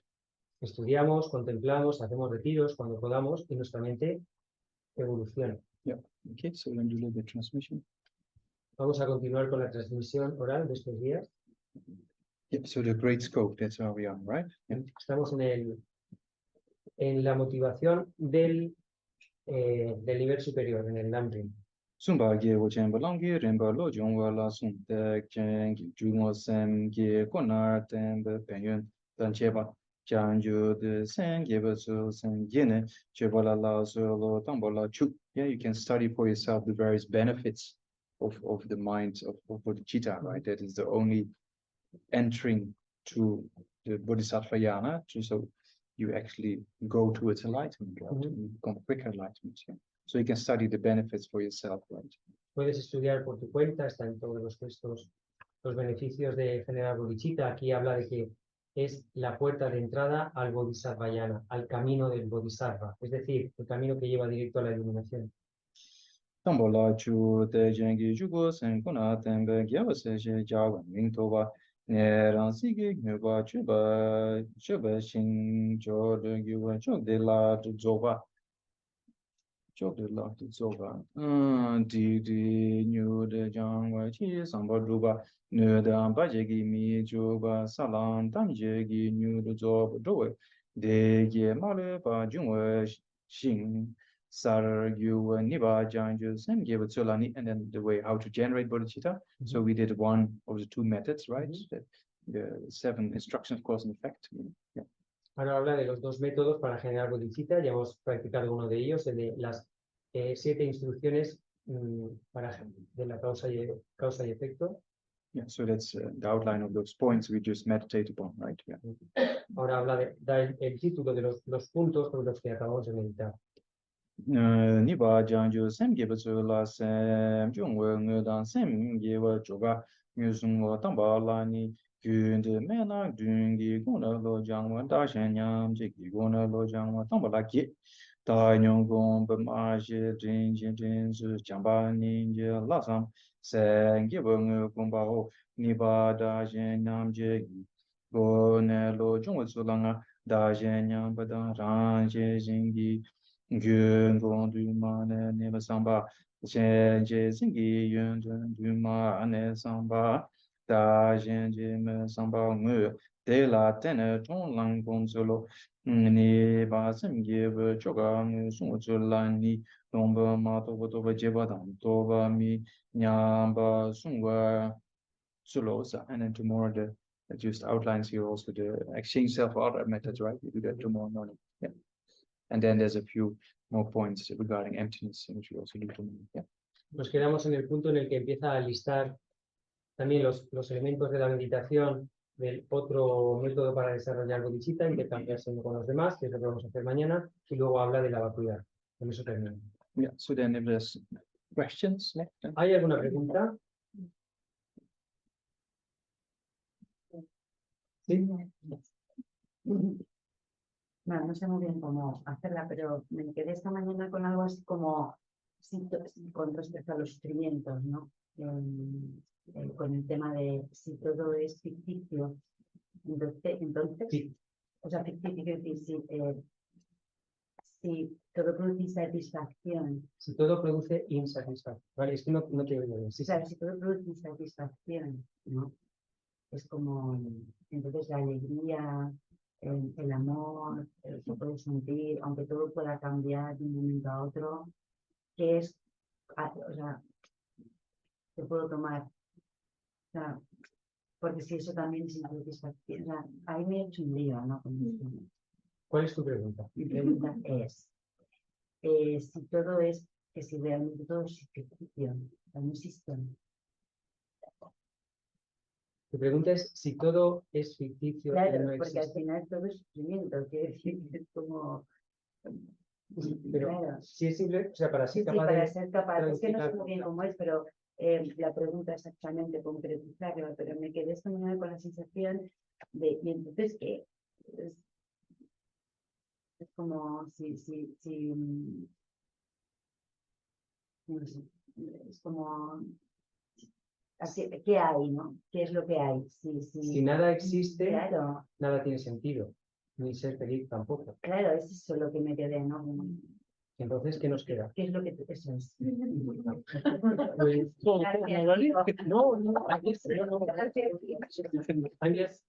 Estudiamos, contemplamos, hacemos retiros cuando podamos y nuestra mente evoluciona. Yeah. Okay, so then do a little bit transmission. Vamos a continuar con la transmisión oral de estos días. Yeah, so the great scope, that's where we are, right? Yeah. Estamos en la motivación del nivel superior, en el LAM rim. Sumba ge wo chen balang ge ren ba lo jong wa la sum de chen gi ju mo sem ge ko na ten de pen yun dan che ba chang ju de sen ge ba su sen ye ne che ba la so lo tang ba la chu. Yeah, you can study for yourself the various benefits of the mind of bodhicitta, right? That is the only entering to the bodhisattva yana, so you actually go towards enlightenment, right? You become quicker enlightenment. Yeah. So you can study the benefits for yourself, right? Puedes estudiar por tu cuenta, está en todos los textos, los beneficios de generar bodhicitta. Aquí habla de que es la puerta de entrada al bodhisattvayana, al camino del bodhisattva, es decir, el camino que lleva directo a la iluminación. Tambola chu de jengi jugo sen kuna tembe gyava se je jawa ning toba ne ran si ge nyoba chuba shin jo de gyuwa chok de la tu zoba chok de la tu zoba di nyu de jangwa chi samba druba ne da ba je gi mi juba salan tam je gi nyu de zoba do de ge ma le ba jungwa shin Sar you Niba Janju Sem gave it Solani, and then the way how to generate bodhicitta. So we did one of the two methods, right? The 7 instructions, cause and effect. Yeah. Ahora habla de los dos métodos para generar bodhicitta. Ya hemos practicado uno de ellos, el de las 7 instrucciones de la causa y efecto. Yeah, so that's the outline of those points we just meditated upon, right? Yeah. Ahora habla da el título de los puntos sobre los que acabamos de meditar. Niba Janju Sem Gibatsu La Sem Jungwe Ngudan Sem Giba Choga Musung Tamba Lani Gyund Mena Dungi Guna Lo Jangwa Da Shen Yam Jiki Guna Lo Jangwa Tamba La Ki Da Nyong Gong Bama Shi Jin Jin Jin Su Jamba Ninja La Sam Sem Giba Ngu Gumba Ho Niba Da Shen Yam Jiki Guna Lo Jungwa Tsulanga Da Shen Yam Badang Rang Je Jingi Gyun Gong Du Ma Ne Ne Ba Samba Shen Je Zingi Yun Zhen Du Ma Ne Samba Da Shen Je Me Samba Ngu De La Tene Chong Lang Gong Zolo Ni Ba Sim Ge Be Choga Ngu Sung Zu Lan Ni Dong Ba Ma To Ba To Ba Je Ba Dang To Ba Mi Nyam Ba Sung Wa Zulo Sa. And then tomorrow it just outlines here also the exchange self-order methods, right? We do that tomorrow morning. Yeah. And then there's a few more points regarding emptiness, which we also do tomorrow. Yeah. Nos quedamos en el punto en el que empieza a listar también los elementos de la meditación del otro método para desarrollar bodhicitta, intercambiarse uno con los demás, que es lo que vamos a hacer mañana, y luego habla de la vacuidad. Con eso termino. Yeah. So then if there's questions, yeah. ¿Hay alguna pregunta? ¿Sí? Bueno, no sé muy bien cómo hacerla, pero me quedé esta mañana con algo así como con respecto a los sufrimientos, ¿no? Con el tema de si todo es ficticio. Entonces Sí. O sea, ficticio, quiero decir, si todo produce insatisfacción. Si todo produce insatisfacción. Vale, es que no te oigo bien. Sí, O sea, si todo produce insatisfacción, ¿no? Es como, entonces la alegría, el amor, se puede sentir, aunque todo pueda cambiar de un momento a otro, que es, o sea, te puedo tomar, o sea, porque si eso también es insatisfacción, o sea, ahí me he hecho un lío, ¿no? Con esto. ¿Cuál es tu pregunta? Mi pregunta es, si todo es, que si realmente todo es ficticio, no existe. Tu pregunta es si todo es ficticio y Claro, no porque al existe. final todo es sufrimiento, quiere decir que es como... Pero claro. si es simple, o sea, para ser Sí, capaz para de ser capaz, es que no sé clarificar- muy bien cómo es, pero la pregunta exactamente concretizarla, pero me quedé esta mañana con la sensación de, y entonces que es como no sé, es como, así, ¿qué hay, no? ¿Qué es lo que hay? Si nada existe, Claro, nada tiene sentido, ni ser feliz tampoco. claro, es eso lo que me quedé, ¿no? Como, Entonces, ¿qué nos queda? ¿qué es lo que eso es? No, I'm just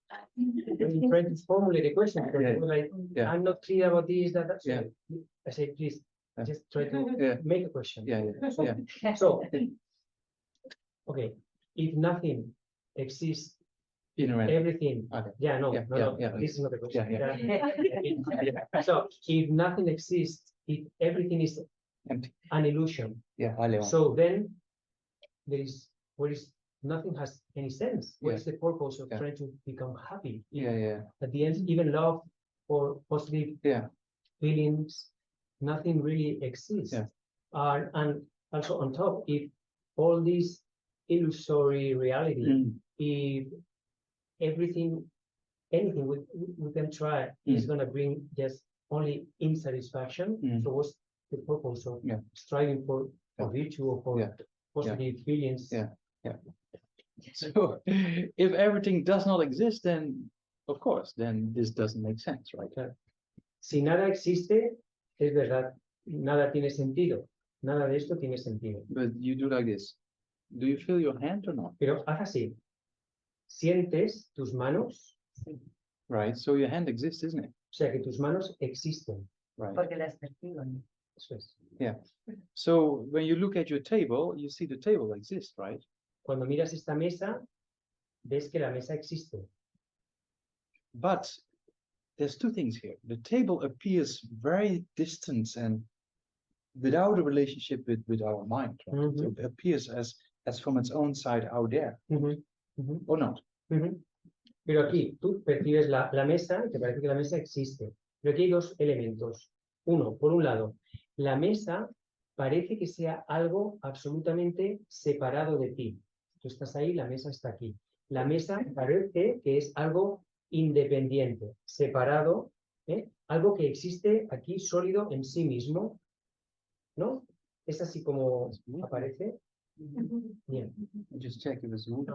trying to formulate a question because Yeah. it was like, Yeah. I'm not clear about this, that. So Yeah. I say, please, Yeah. just try to Yeah. make a question. Yeah. Yeah. So, okay, if nothing exists, Ignorant. everything. Okay. Yeah, no, Yeah, no, yeah, no. yeah. This is not a question. Yeah. So, if nothing exists, if everything is Empty. an illusion, Yeah. Vale. so then nothing has any sense. What is the purpose of Yeah. trying to become happy? Yeah. Yeah. At the end, even love or positive Yeah. feelings, nothing really exists. Yeah. And also on top, if all this illusory reality, if anything we can try is going to bring just only insatisfaction. So what's the purpose of striving for virtue or for positive feelings? Yeah. Yeah. So if everything does not exist, then of course, then this doesn't make sense, right? Si nada existe, es verdad, nada tiene sentido. Nada de esto tiene sentido. But you do like this. Do you feel your hand or not? Pero haz así. Sientes tus manos, Right. So your hand exists, isn't it? o sea que tus manos existen. Right. Porque las percibo, ¿no? Eso es. Yeah. So when you look at your table, you see the table exists, right? Cuando miras esta mesa, ves que la mesa existe. But there's two things here. The table appears very distant and without a relationship with our mind. Right? It appears as from its own side out there. Or not? Pero aquí tú percibes la mesa y te parece que la mesa existe. Pero aquí hay dos elementos. Uno, por un lado, la mesa parece que sea algo absolutamente separado de ti. Tú estás ahí, la mesa está aquí. La mesa parece que es algo independiente, separado, algo que existe aquí sólido en sí mismo, ¿no? Es así como aparece. Bien. Just check if it's wood.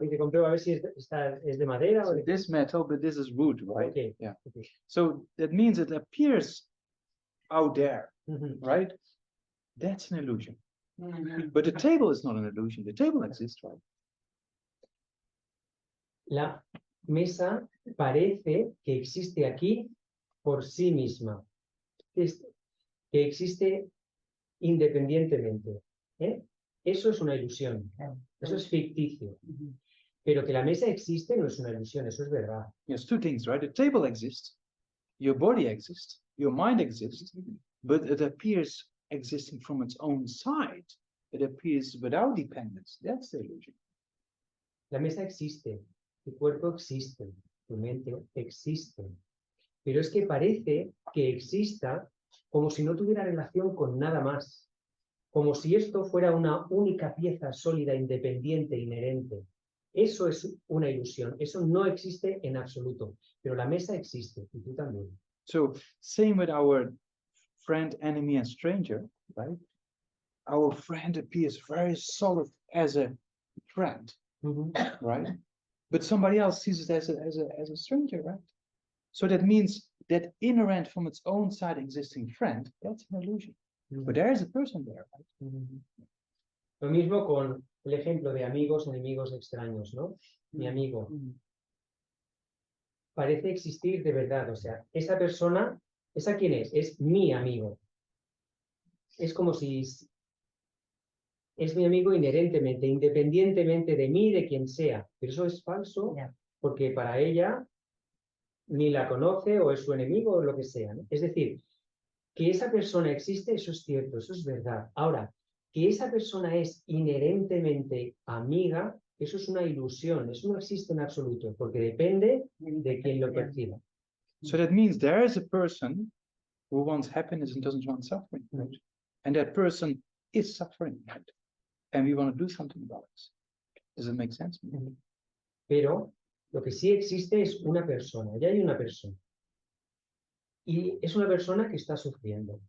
Que compruebo a ver si es de madera o de... This metal, but this is wood, right? Okay. Yeah. Okay. So that means it appears out there, right? That's an illusion. But the table is not an illusion. The table exists, right? La mesa parece que existe aquí por sí misma, que existe independientemente. Eso es una ilusión, eso es ficticio. Pero que la mesa existe no es una ilusión, eso es verdad. There's two things, right? The table exists, your body exists, your mind exists, but it appears existing from its own side. It appears without dependence. That's the illusion. La mesa existe, tu cuerpo existe, tu mente existe. Pero es que parece que exista como si no tuviera relación con nada más. Como si esto fuera una única pieza sólida, independiente, inherente. Eso es una ilusión. Eso no existe en absoluto. Pero la mesa existe, y tú también. So, same with our friend, enemy, and stranger, right? Our friend appears very solid as a friend, right? But somebody else sees it as a stranger, right? So that means that inherent from its own side existing friend, that's an illusion. But there is a person there, right? Lo mismo con el ejemplo de amigos, enemigos, extraños, ¿no? Mi amigo. Parece existir de verdad, o sea, esa persona, ¿esa quién es? Es mi amigo. Es como si es mi amigo inherentemente, independientemente de mí, de quien sea. Pero eso es falso, porque para ella ni la conoce o es su enemigo o lo que sea, ¿no? Es decir, que esa persona existe, eso es cierto, eso es verdad. Ahora, que esa persona es inherentemente amiga, eso es una ilusión, eso no existe en absoluto, porque depende de quien lo perciba. So that means there is a person who wants happiness and doesn't want suffering, right? And that person is suffering, right? And we want to do something about it. Does it make sense? Pero lo que sí existe es una persona, ya hay una persona. Y es una persona que está sufriendo.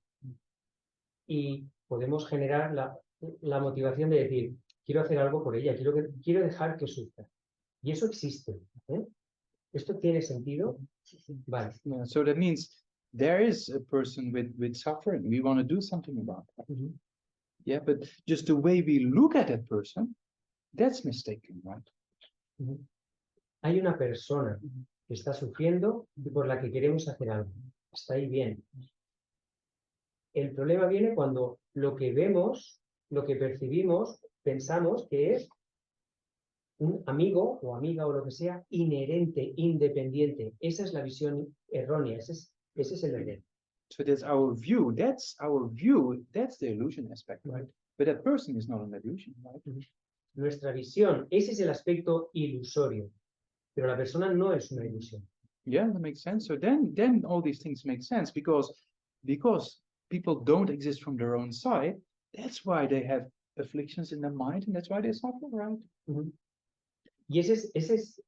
Y podemos generar la motivación de decir, quiero hacer algo por ella, quiero dejar que sufra. Y eso existe. ¿Esto tiene sentido? Vale. Yeah, so that means there is a person with suffering. We want to do something about it. Yeah, but just the way we look at that person, that's mistaken, right? Hay una persona que está sufriendo y por la que queremos hacer algo. Está ahí bien. El problema viene cuando lo que vemos, lo que percibimos, pensamos que es un amigo o amiga o lo que sea inherente, independiente. Esa es la visión errónea, ese es el error. So that's our view. That's the illusion aspect, right? But that person is not an illusion, right? Nuestra visión, ese es el aspecto ilusorio, pero la persona no es una ilusión. Yeah, that makes sense. So then all these things make sense because people don't exist from their own side. That's why they have afflictions in their mind, and that's why they suffer, right? Y esa es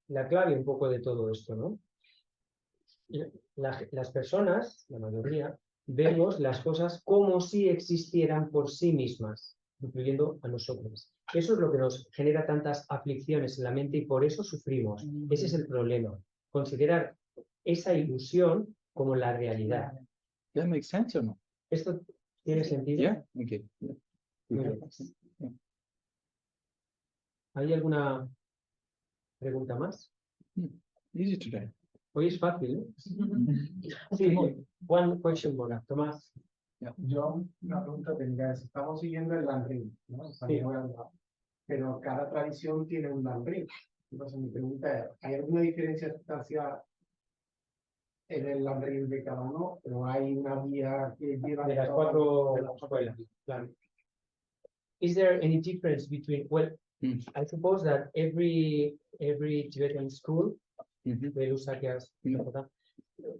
la clave un poco de todo esto, ¿no? Las personas, la mayoría, vemos las cosas como si existieran por sí mismas, incluyendo a nosotros. Eso es lo que nos genera tantas aflicciones en la mente y por eso sufrimos. Ese es el problema. Considerar esa ilusión como la realidad. That makes sense or no? ¿Esto tiene sentido? Yeah, okay. Yeah. Muy bien. ¿Hay alguna pregunta más? Easy today. Hoy es fácil, ¿eh? Sí, one question more, Tomás. Yo, una pregunta técnica es, estamos siguiendo el Lamrim, ¿no? Sí. Pero cada tradición tiene un Lamrim. Entonces mi pregunta es, ¿hay alguna diferencia sustancial en el LAM de cada uno? ¿O hay una vía que lleva De las todas cuatro de las cuatro? escuelas? Claro. Is there any difference between, well, I suppose that every Tibetan school, Mhm. the Lusakyas,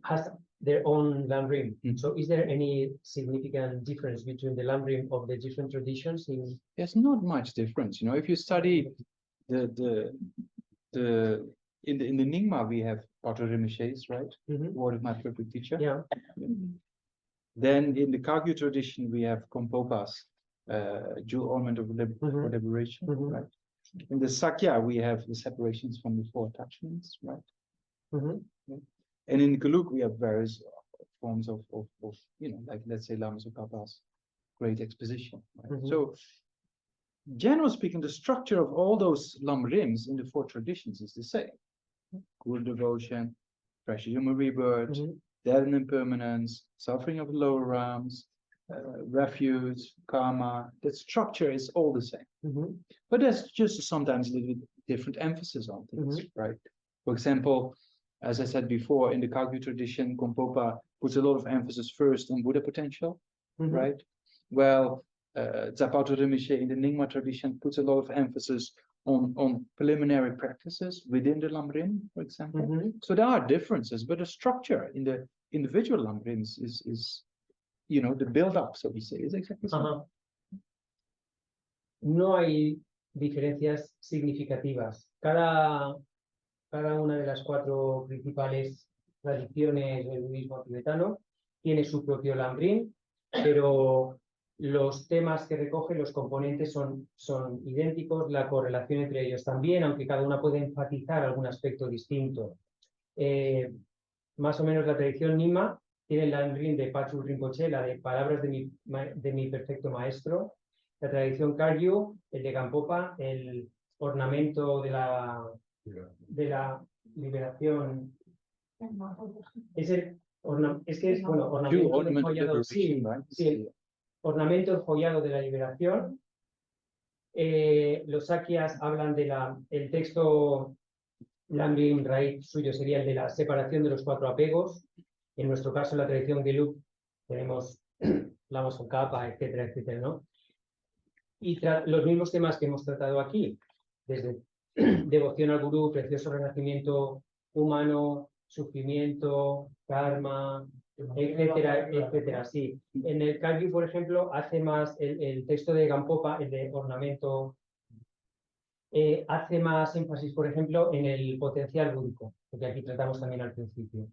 has their own lamrim. So is there any significant difference between the lamrim of the different traditions in There's not much difference, you know. If you study in the Nyingma we have Pato Rinpoche's, right? Word of my perfect teacher. Yeah. Then in the Kagyu tradition we have Kompopa's jewel ornament of for liberation, right? In the Sakya we have the separations from the four attachments, right? And in Gelug we have various forms of you know, like let's say Lama Tsongkhapa's great exposition, right? So generally speaking, the structure of all those lamrims in the four traditions is the same. Guru devotion, precious human rebirth, death and impermanence, suffering of the lower realms, refuge, karma. The structure is all the same. But there's just sometimes a little bit different emphasis on things, right? For example, as I said before, in the Kagyu tradition, Kompopa puts a lot of emphasis first on Buddha potential, right? Well, Zapato Rinpoche in the Nyingma tradition puts a lot of emphasis on preliminary practices within the Lamrim, for example. So there are differences, but the structure in the individual Lamrims is you know, the build-up, so we say, is exactly the same. No hay diferencias significativas. Cada una de las cuatro principales tradiciones del budismo tibetano tiene su propio lambrim, pero los temas que recoge, los componentes son idénticos, la correlación entre ellos también, aunque cada una puede enfatizar algún aspecto distinto. Más o menos la tradición Nyingma tiene el lambrim de Patrul Rinpoche, la de palabras de mi perfecto maestro. La tradición Kagyu, el de Gampopa, el ornamento de la liberación. Es que es, bueno, ornamento enjollado, sí, el ornamento enjollado de la liberación. Los sakyas hablan el texto lambrim raíz suyo sería el de la separación de los cuatro apegos. En nuestro caso, en la tradición Gelug, tenemos Lama Tsongkhapa, etcétera, etcétera, ¿no? Y los mismos temas que hemos tratado aquí, desde devoción al gurú, precioso renacimiento humano, sufrimiento, karma, etcétera, etcétera, sí. En el Kagyu, por ejemplo, hace más el texto de Gampopa, el de ornamento, hace más énfasis, por ejemplo, en el potencial búdico, porque aquí tratamos también al principio.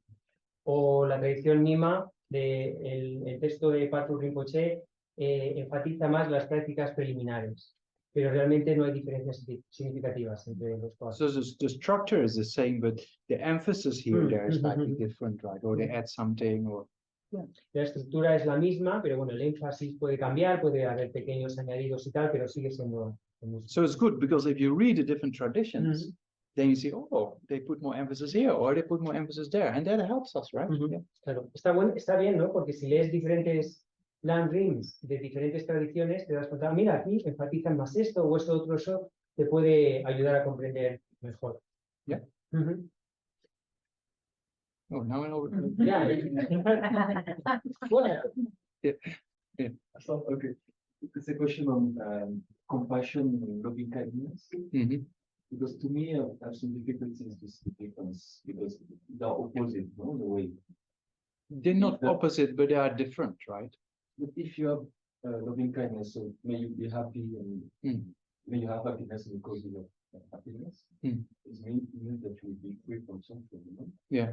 O la tradición Nyingma, el texto de Patrul Rinpoche, enfatiza más las prácticas preliminares, pero realmente no hay diferencias significativas entre los cuatro. So the structure is the same, but the emphasis here there is slightly different, right? Or they add something, or La estructura es la misma, pero bueno, el énfasis puede cambiar, puede haber pequeños añadidos y tal, pero sigue siendo el mismo. so it's good because if you read the different traditions, then you see, oh, they put more emphasis here, or they put more emphasis there, and that helps us, right? Yeah. Claro, está bien, ¿no? Porque si lees diferentes landrims de diferentes tradiciones, te das cuenta, mira, aquí enfatizan más esto o esto otro, eso te puede ayudar a comprender mejor. Yeah. Oh, now I know. Yeah. Bueno, So, okay, it's a question on compassion and loving kindness. Because to me, I have some difficulties to see the difference because they're opposite, no, in a way. They're not opposite, but they are different, right? But if you have loving kindness, so may you be happy and may you have happiness because you have happiness. It means that you will be free from suffering, you know? Yeah.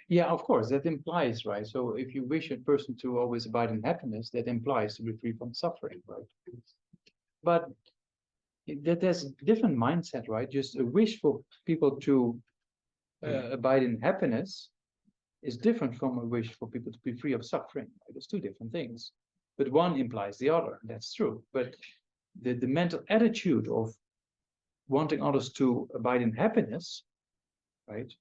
Yeah, of course, that implies, right? So if you wish a person to always abide in happiness, that implies to be free from suffering, right? But there's a different mindset, right? Just a wish for people to abide in happiness is different from a wish for people to be free of suffering. Right? There's two different things, but one implies the other. That's true. But the mental attitude of wanting others to abide in happiness, right?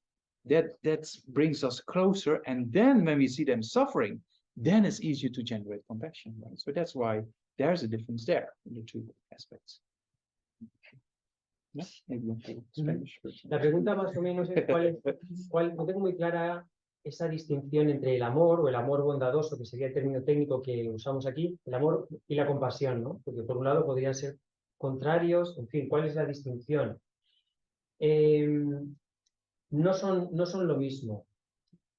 That brings us closer, and then when we see them suffering, then it's easier to generate compassion, right? So that's why there's a difference there in the two aspects. Yeah, maybe in Spanish. but- La pregunta más o menos es no tengo muy clara esa distinción entre el amor o el amor bondadoso, que sería el término técnico que usamos aquí, el amor y la compasión, ¿no? Porque por un lado podrían ser contrarios, en fin, ¿cuál es la distinción? No son lo mismo.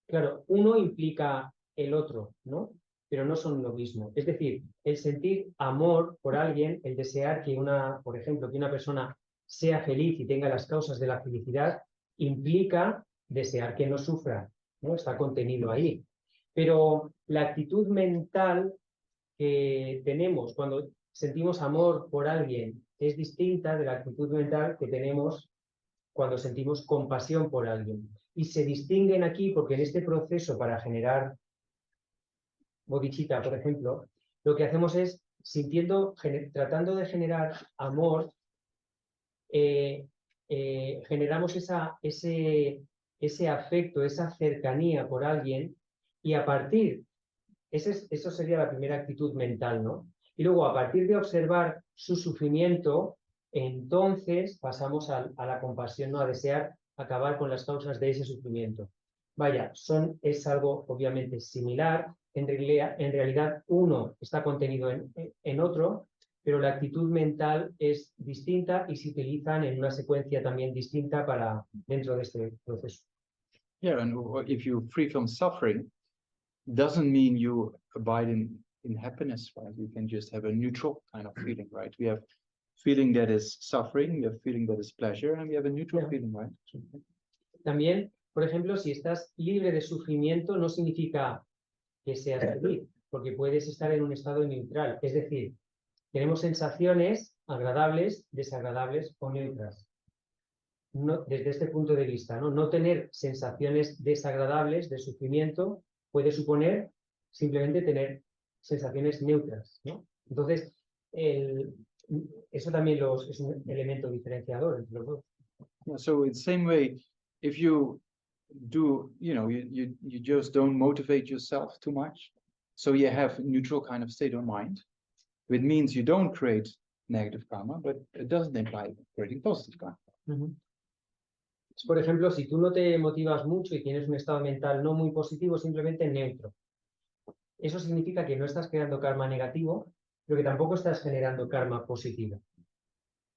Claro, uno implica el otro, ¿no? Pero no son lo mismo. Es decir, el sentir amor por alguien, el desear que por ejemplo, que una persona sea feliz y tenga las causas de la felicidad, implica desear que no sufra, ¿no? Está contenido ahí. Pero la actitud mental que tenemos cuando sentimos amor por alguien es distinta de la actitud mental que tenemos cuando sentimos compasión por alguien. Y se distinguen aquí porque en este proceso para generar bodhicitta, por ejemplo, lo que hacemos es, tratando de generar amor, generamos ese afecto, esa cercanía por alguien, y a partir, eso sería la primera actitud mental, ¿no? Y luego, a partir de observar su sufrimiento, entonces pasamos a la compasión, ¿no? A desear acabar con las causas de ese sufrimiento. Vaya, es algo obviamente similar. En realidad uno está contenido en otro, pero la actitud mental es distinta y se utilizan en una secuencia también distinta dentro de este proceso. Yeah, and if you're free from suffering, doesn't mean you abide in happiness, right? You can just have a neutral kind of feeling, right? We have feeling that is suffering, we have feeling that is pleasure, and we have a neutral feeling, right? También, por ejemplo, si estás libre de sufrimiento, no significa que seas feliz, porque puedes estar en un estado neutral. Es decir, tenemos sensaciones agradables, desagradables o neutras. No, desde este punto de vista, ¿no? No tener sensaciones desagradables de sufrimiento puede suponer simplemente tener sensaciones neutras, ¿no? Entonces, eso también es un elemento diferenciador entre los dos. Yeah, so in the same way, if you do, you just don't motivate yourself too much, so you have a neutral kind of state of mind, it means you don't create negative karma, but it doesn't imply creating positive karma. Por ejemplo, si tú no te motivas mucho y tienes un estado mental no muy positivo, simplemente neutro, eso significa que no estás creando karma negativo, pero que tampoco estás generando karma positivo.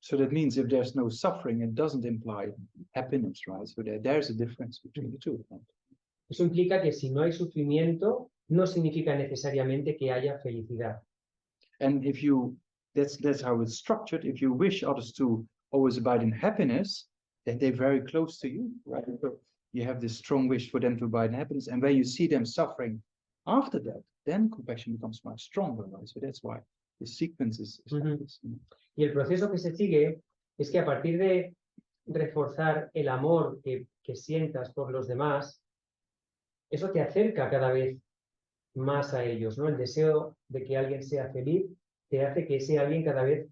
So that means if there's no suffering, it doesn't imply happiness, right? So there's a difference between the two. Right? Eso implica que si no hay sufrimiento, no significa necesariamente que haya felicidad. And if that's how it's structured. If you wish others to always abide in happiness, then they're very close to you, right? So you have this strong wish for them to abide in happiness, and when you see them suffering after that, then compassion becomes much stronger, right? So that's why the sequence is like this. Y el proceso que se sigue es que a partir de reforzar el amor que sientas por los demás, eso te acerca cada vez más a ellos, ¿no? El deseo de que alguien sea feliz te hace que ese alguien cada vez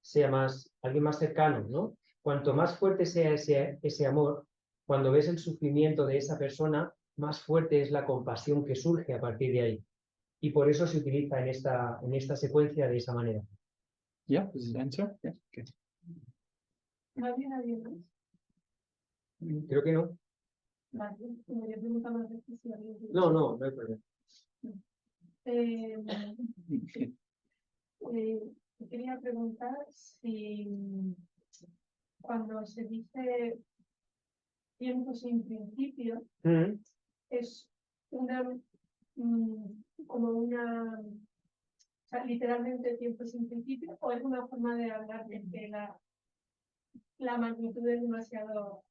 sea alguien más cercano, ¿no? Cuanto más fuerte sea ese amor, cuando ves el sufrimiento de esa persona, más fuerte es la compasión que surge a partir de ahí. Y por eso se utiliza en esta secuencia de esa manera. Yeah, this is the answer. Yeah, okay. ¿No había nadie más? Creo que no. Vale, me voy a preguntar más veces si alguien quiere. No hay problema. Te quería preguntar si cuando se dice tiempo sin principio es o sea, literalmente tiempo sin principio, o es una forma de hablar de que la magnitud es demasiado,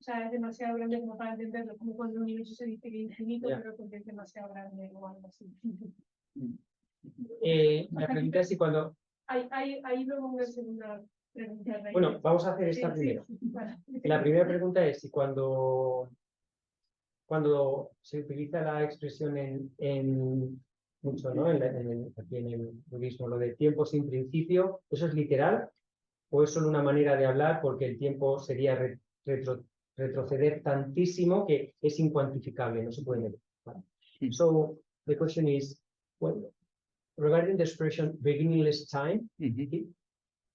o sea, es demasiado grande como para entenderlo, como cuando un universo se dice que es infinito, pero porque es demasiado grande o algo así. La pregunta es si cuando... Hay luego una segunda pregunta. Bueno, vamos a hacer esta primero. Vale. La primera pregunta es si cuando se utiliza la expresión mucho, ¿no? Aquí en el budismo, lo de tiempo sin principio, ¿eso es literal o es solo una manera de hablar porque el tiempo sería retroceder tantísimo que es incuantificable, no se puede medir? ¿Vale? So the question is, well, regarding the expression beginningless time,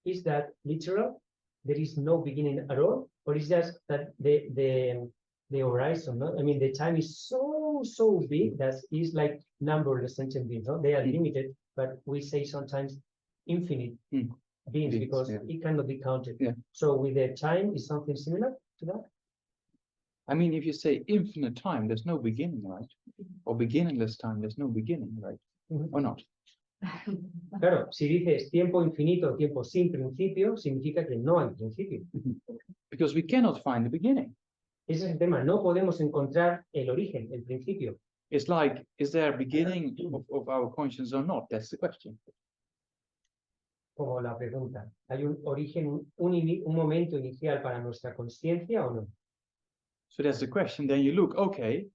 is that literal there is no beginning at all, or is just that the horizon, no? I mean, the time is so big that it's like numberless sentient beings, no? They are limited, but we say sometimes infinite beings Beings, because yeah. it cannot be counted. Yeah. So with the time, is something similar to that? I mean, if you say infinite time, there's no beginning, right? Or beginningless time, there's no beginning, right? Or not? Claro, si dices tiempo infinito, tiempo sin principio, significa que no hay principio. Because we cannot find the beginning. Ese es el tema, no podemos encontrar el origen, el principio. It's like, is there a beginning of our conscience or not? That's the question. Como la pregunta, ¿hay un origen, un momento inicial para nuestra conciencia o no? So that's the question. Then you look, okay,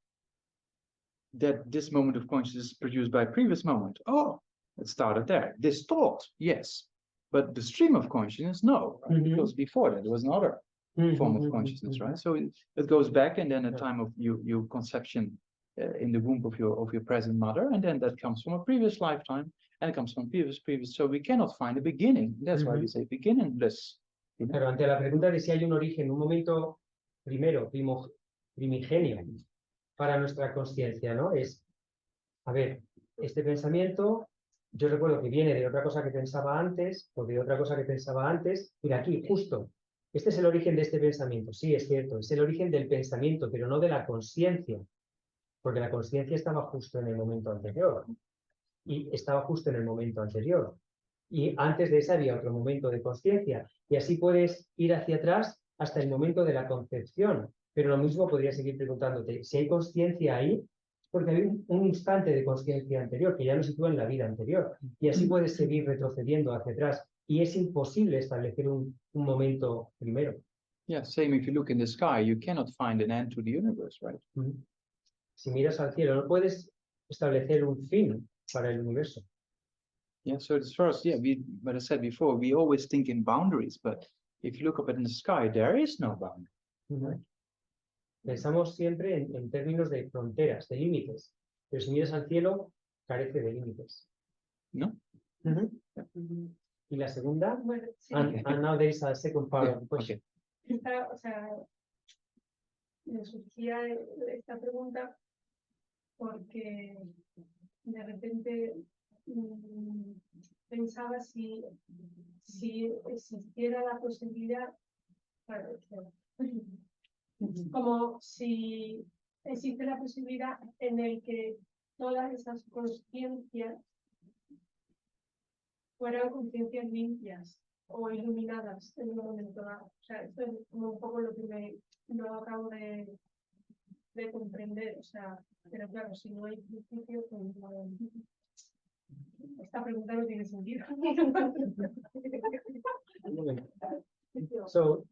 that this moment of consciousness is produced by a previous moment. Oh, it started there. This thought, yes. But the stream of consciousness, no. Right? Because before that, there was another form of consciousness, right? So it goes back, and then a time of your conception in the womb of your present mother, and then that comes from a previous lifetime, and it comes from previous. So we cannot find a beginning. That's why we say beginningless. You know? Pero ante la pregunta de si hay un origen, un momento primero, primigenio para nuestra conciencia, ¿no? Es, a ver, este pensamiento, yo recuerdo que viene de otra cosa que pensaba antes, o de otra cosa que pensaba antes. Mira, aquí, justo, este es el origen de este pensamiento. Sí, es cierto, es el origen del pensamiento, pero no de la conciencia, porque la conciencia estaba justo en el momento anterior, y estaba justo en el momento anterior. Y antes de ese había otro momento de conciencia, y así puedes ir hacia atrás hasta el momento de la concepción. Pero lo mismo podría seguir preguntándote, si hay conciencia ahí, porque hay un instante de conciencia anterior, que ya lo sitúa en la vida anterior, y así puedes seguir retrocediendo hacia atrás, y es imposible establecer un momento primero. Yeah, same if you look in the sky, you cannot find an end to the universe, right? Si miras al cielo, no puedes establecer un fin para el universo. Yeah, so it's first, yeah, but I said before, we always think in boundaries, but if you look up in the sky, there is no boundary. Pensamos siempre en términos de fronteras, de límites, pero si miras al cielo, carece de límites. No? Y la segunda, Bueno, sí. and now there is a second part of the question. O sea, me surgía esta pregunta porque de repente pensaba si existiera la posibilidad, como si existe la posibilidad en el que todas esas conciencias fueran conciencias limpias o iluminadas en un momento dado. O sea, esto es como un poco lo que no acabo de comprender. O sea, pero claro, si no hay principio, pues no, esta pregunta no tiene sentido. So,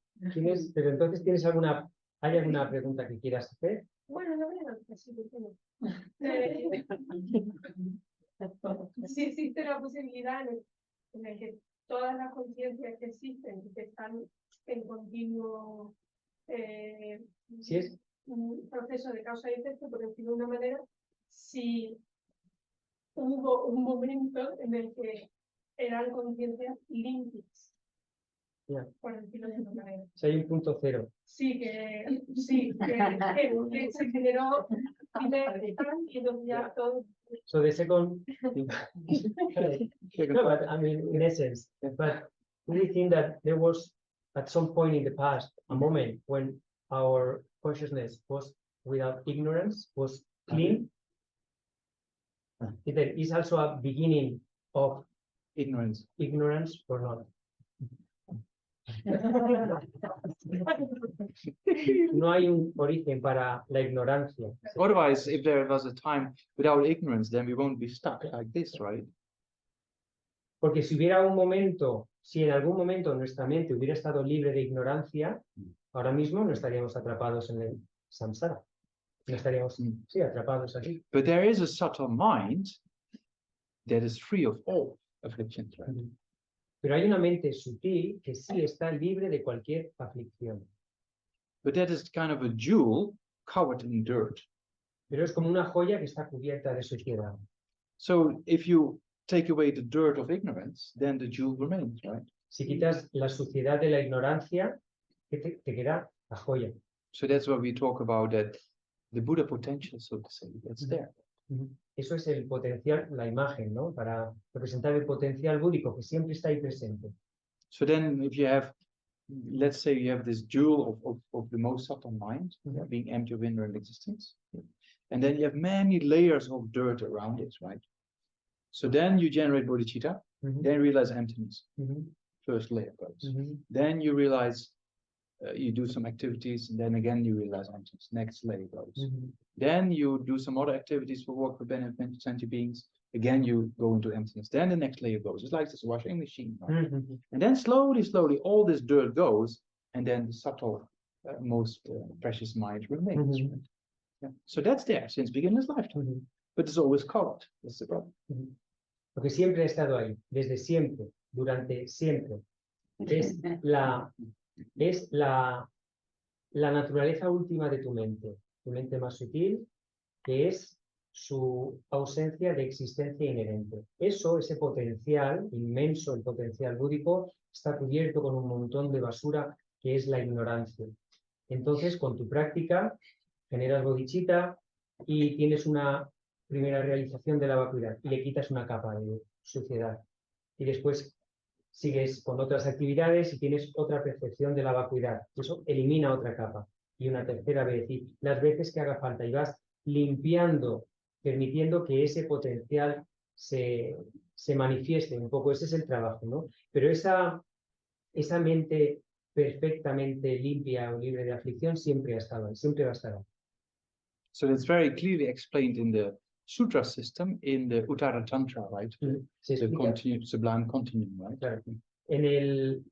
pero entonces ¿hay alguna pregunta que quieras hacer? Bueno, no veo que sí lo tengo. Sí existe la posibilidad en el que todas las conciencias que existen, que están en continuo ¿Sí es? un proceso de causa y efecto, por decirlo de una manera, si hubo un momento en el que eran conciencias limpias, por decirlo de una manera. Si hay un punto cero. Sí, que se generó y entonces ya todo. So the second no, but I mean, in essence, but do you think that there was at some point in the past a moment when our consciousness was without ignorance, was clean? If there is also a beginning of Ignorance. ignorance or not? No hay un origen para la ignorancia. Otherwise, if there was a time without ignorance, then we won't be stuck like this, right? Porque si hubiera un momento, si en algún momento nuestra mente hubiera estado libre de ignorancia, ahora mismo no estaríamos atrapados en el samsara. No estaríamos, sí, atrapados aquí. But there is a subtle mind that is free of all afflictions, right? Pero hay una mente sutil que sí está libre de cualquier aflicción. But that is kind of a jewel covered in dirt. Pero es como una joya que está cubierta de suciedad. So if you take away the dirt of ignorance, then the jewel remains, right? Si quitas la suciedad de la ignorancia, ¿qué te queda? La joya. So that's what we talk about, that the Buddha potential, so to say, that's there. Eso es el potencial, la imagen, ¿no? Para representar el potencial búdico que siempre está ahí presente. So then if you have, let's say you have this jewel of the most subtle mind, being empty of inner existence, and then you have many layers of dirt around it, right? So then you generate bodhicitta, then realize emptiness. First layer goes. Then you realize, you do some activities, and then again you realize emptiness. Next layer goes. Then you do some other activities for work for benefit sentient beings. Again, you go into emptiness. Then the next layer goes. It's like this washing machine. Right? And then slowly, slowly, all this dirt goes, and then the subtle, most precious mind remains. Right? Yeah. So that's there since beginner's lifetime. But it's always colored. That's the problem. Porque siempre ha estado ahí, desde siempre, durante siempre. Es la naturaleza última de tu mente más sutil, que es su ausencia de existencia inherente. Eso, ese potencial inmenso, el potencial búdico, está cubierto con un montón de basura que es la ignorancia. Entonces, con tu práctica, generas bodhicitta y tienes una primera realización de la vacuidad y le quitas una capa de suciedad. Y después sigues con otras actividades y tienes otra percepción de la vacuidad. Eso elimina otra capa. Y una tercera vez, y las veces que haga falta. Y vas limpiando, permitiendo que ese potencial se manifieste un poco. Ese es el trabajo, ¿no? Pero esa mente perfectamente limpia o libre de aflicción siempre ha estado ahí, siempre va a estar ahí. So it's very clearly explained in the Sutra system, in the Uttara Tantra, right? Se The explica, sublime continuum, right? claro, en el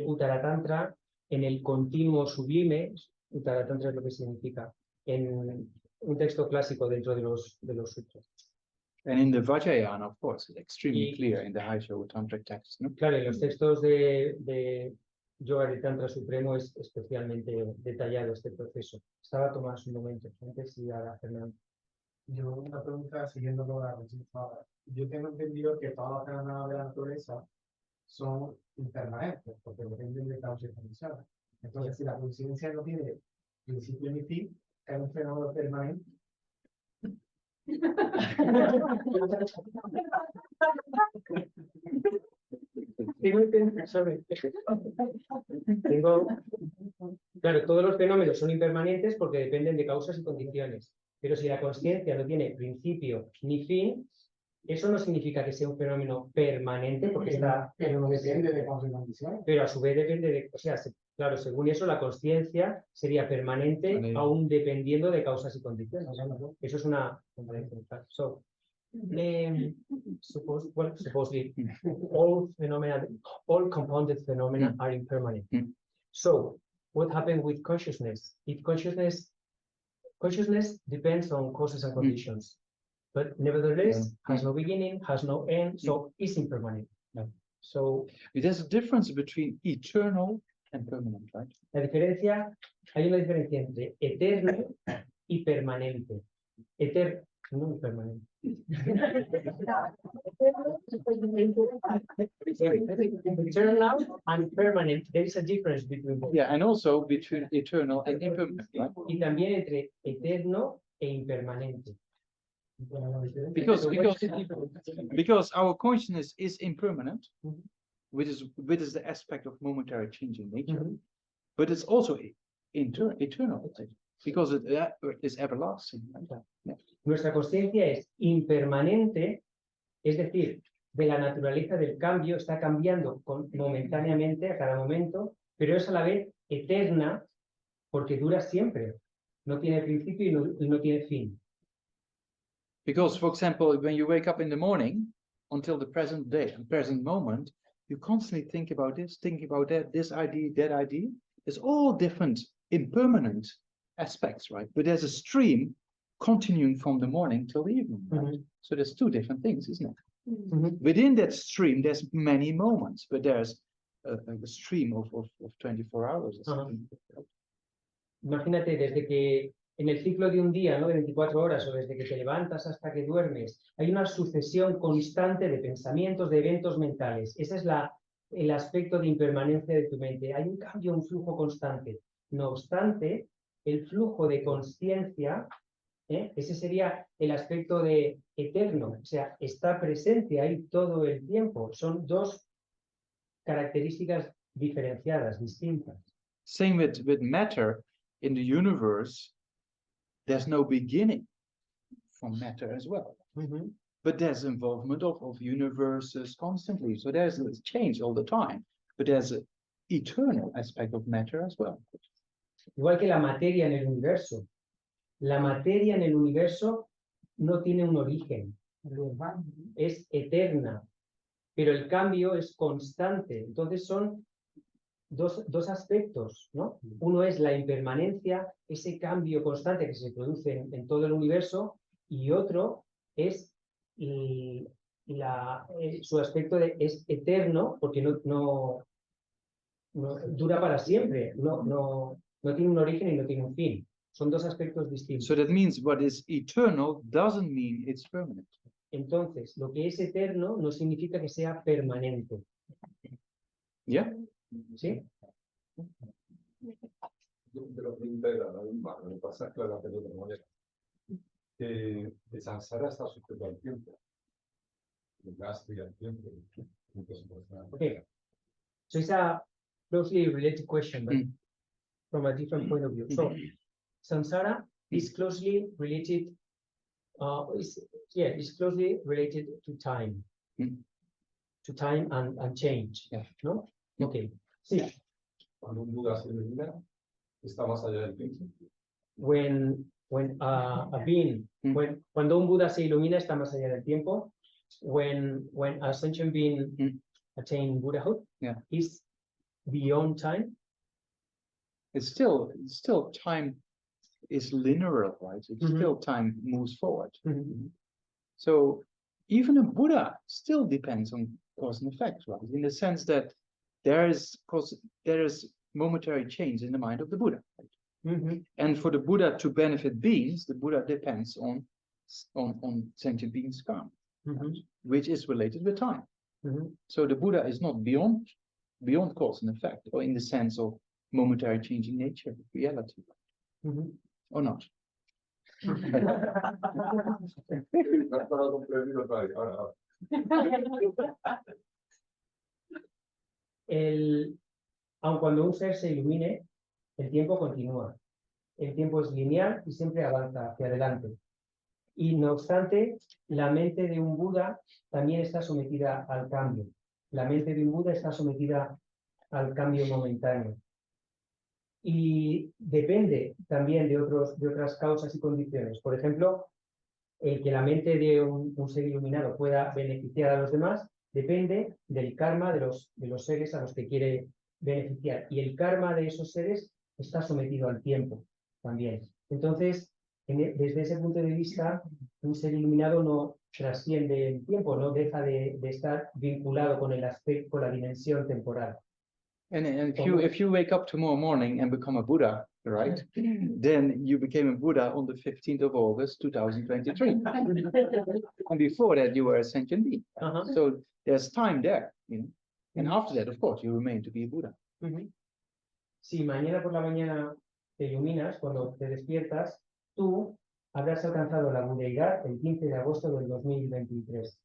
Uttara Tantra, en el continuo sublime, Uttara Tantra es lo que significa, en un texto clásico dentro de los sutras. And in the Vajrayana, of course, it's extremely Y- clear in the Haisha Tantric texts. No? Claro, en los textos de Yoga de Tantra Supremo es especialmente detallado este proceso. Estaba Tomás un momento, antes y ahora Fernando. Yo una pregunta siguiendo con la respuesta. Yo tengo entendido que todas las fenómenos de la naturaleza son impermanentes, porque dependen de causa y condiciones. Entonces, si la conciencia no tiene principio ni fin, es un fenómeno permanente. Claro, todos los fenómenos son impermanentes porque dependen de causas y condiciones. Pero si la consciencia no tiene principio ni fin, eso no significa que sea un fenómeno permanente, porque está. Pero no depende de causa y condiciones. Pero a su vez depende de. O sea, claro, según eso, la consciencia sería permanente, Vale. aún dependiendo de causas y condiciones. Eso es una contradicción. So, supposedly, all compounded phenomena are impermanent. So, what happened with consciousness? If consciousness depends on causes and conditions, but nevertheless has no beginning, has no end, so is impermanent. So, There's a difference between eternal and permanent, right? hay una diferencia entre eterno y permanente. No permanente. Eternal and permanent, there is a difference between both. Yeah, and also between eternal and impermanent, right? Y también entre eterno e impermanente. Because our consciousness is impermanent, which is the aspect of momentary changing nature, but it's also eternal, because it is everlasting. Right? Yeah. Nuestra consciencia es impermanente, es decir, de la naturaleza del cambio, está cambiando momentáneamente a cada momento, pero es a la vez eterna porque dura siempre. No tiene principio y no tiene fin. Because, for example, when you wake up in the morning until the present day and present moment, you constantly think about this, think about that, this idea, that idea. It's all different impermanent aspects, right? But there's a stream continuing from the morning till the evening. Right? So there's two different things, isn't it? Within that stream, there's many moments, but there's a stream of 24 hours or something. Imagínate, desde que en el ciclo de un día, ¿no? De 24 horas, o desde que te levantas hasta que duermes, hay una sucesión constante de pensamientos, de eventos mentales. Esa es la el aspecto de impermanencia de tu mente. Hay un cambio, un flujo constante. No obstante, el flujo de consciencia, ese sería el aspecto de eterno, o sea, está presente ahí todo el tiempo. Son dos características diferenciadas, distintas. Same with matter in the universe. There's no beginning from matter as well. But there's involvement of universes constantly. So there's this change all the time. But there's an eternal aspect of matter as well. Igual que la materia en el universo. La materia en el universo no tiene un origen, es eterna, pero el cambio es constante. Entonces son dos aspectos, ¿no? Uno es la impermanencia, ese cambio constante que se produce en todo el universo, y otro es su aspecto es eterno, porque no dura para siempre, no tiene un origen y no tiene un fin. Son dos aspectos distintos. So that means what is eternal doesn't mean it's permanent. Entonces, lo que es eterno no significa que sea permanente. Yeah? ¿Sí? De lo que integra el pasaje de la pelota de manera. De Sansara está sujeto al tiempo. El gasto y al tiempo. Okay. So it's a closely related question, but from a different point of view. So, Samsara is closely related, is closely related to time. To time and change. Yeah. ¿No? Okay. Sí. Cuando un Buda se ilumina, está más allá del tiempo. Cuando un Buda se ilumina, está más allá del tiempo. When a sentient being attain Buddhahood, is beyond time. It's still time is linear, right? It's still time moves forward. So even a Buddha still depends on cause and effect, right? In the sense that there is momentary change in the mind of the Buddha. Right? And for the Buddha to benefit beings, the Buddha depends on sentient beings' karma, which is related with time. So the Buddha is not beyond cause and effect, or in the sense of momentary changing nature, reality, or not. Aun cuando un ser se ilumine, el tiempo continúa. El tiempo es lineal y siempre avanza hacia adelante. Y no obstante, la mente de un Buda también está sometida al cambio. La mente de un Buda está sometida al cambio momentáneo. Y depende también de otras causas y condiciones. Por ejemplo, el que la mente de un ser iluminado pueda beneficiar a los demás depende del karma de los seres a los que quiere beneficiar. Y el karma de esos seres está sometido al tiempo también. Entonces, desde ese punto de vista, un ser iluminado no trasciende el tiempo, no deja de estar vinculado con el aspecto, con la dimensión temporal. And if you wake up tomorrow morning and become a Buddha, right, then you became a Buddha on the 15th of August, 2023. And before that, you were a sentient being. So there's time there, you know. And after that, of course, you remain to be a Buddha. Si mañana por la mañana te iluminas, cuando te despiertas, tú habrás alcanzado la budeidad el 15 de agosto del 2023.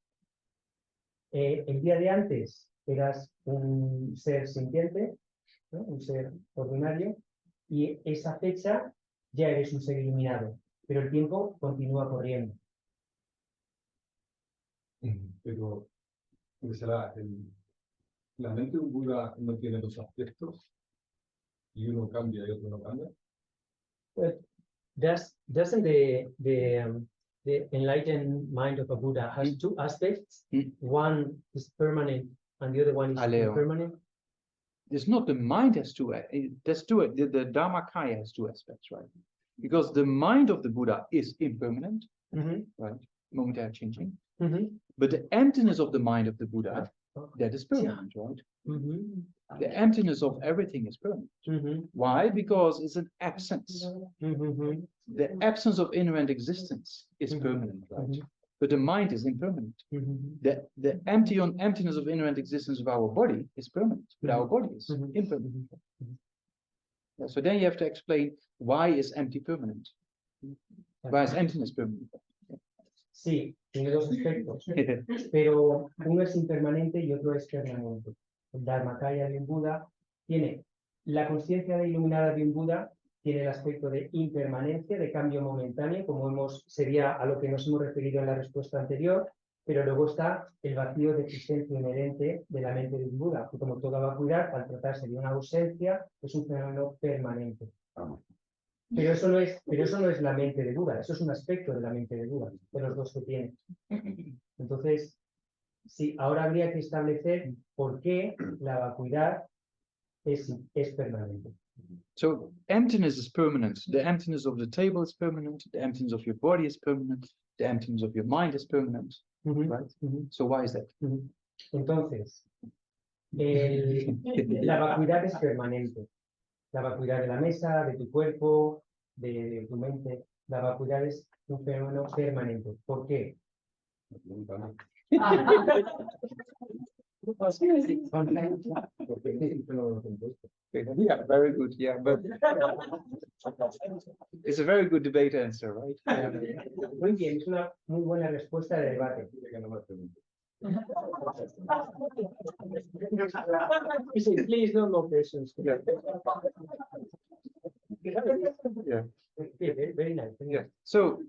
El día de antes eras un ser sintiente, ¿no? Un ser ordinario, y esa fecha ya eres un ser iluminado, pero el tiempo continúa corriendo. Pero la mente de un Buda no tiene dos aspectos, y uno cambia y otro no cambia. Doesn't the enlightened mind of a Buddha has two aspects? One is permanent and the other one is impermanent. It's not the mind has two. The Dharmakaya has two aspects, right? Because the mind of the Buddha is impermanent, right? Momentary changing. But the emptiness of the mind of the Buddha, that is permanent, right? The emptiness of everything is permanent. Why? Because it's an absence. The absence of inherent existence is permanent, right? but the mind is impermanent. The emptiness of inherent existence of our body is permanent, but our body is impermanent. Yeah, so then you have to explain why is empty permanent? Why is emptiness permanent? Sí, tiene dos aspectos, pero uno es impermanente y otro es permanente. El Dharmakaya de un Buda tiene la conciencia iluminada de un Buda, tiene el aspecto de impermanencia, de cambio momentáneo, como sería a lo que nos hemos referido en la respuesta anterior, pero luego está el vacío de existencia inherente de la mente de un Buda, que como toda vacuidad, al tratarse de una ausencia, es un fenómeno permanente. Pero eso no es la mente de Buda, eso es un aspecto de la mente de Buda, de los dos que tiene. Entonces, sí, ahora habría que establecer por qué la vacuidad es permanente. So emptiness is permanent. The emptiness of the table is permanent. The emptiness of your body is permanent. The emptiness of your mind is permanent. Right? So why is that? Entonces, la vacuidad es permanente. La vacuidad de la mesa, de tu cuerpo, de tu mente. La vacuidad es un fenómeno permanente. ¿Por qué? Yeah, very good. Yeah, but it's a very good debate answer, right? Muy bien, es una muy buena respuesta de debate. Please, no more questions. Yeah. Yeah. Very nice. Yeah. So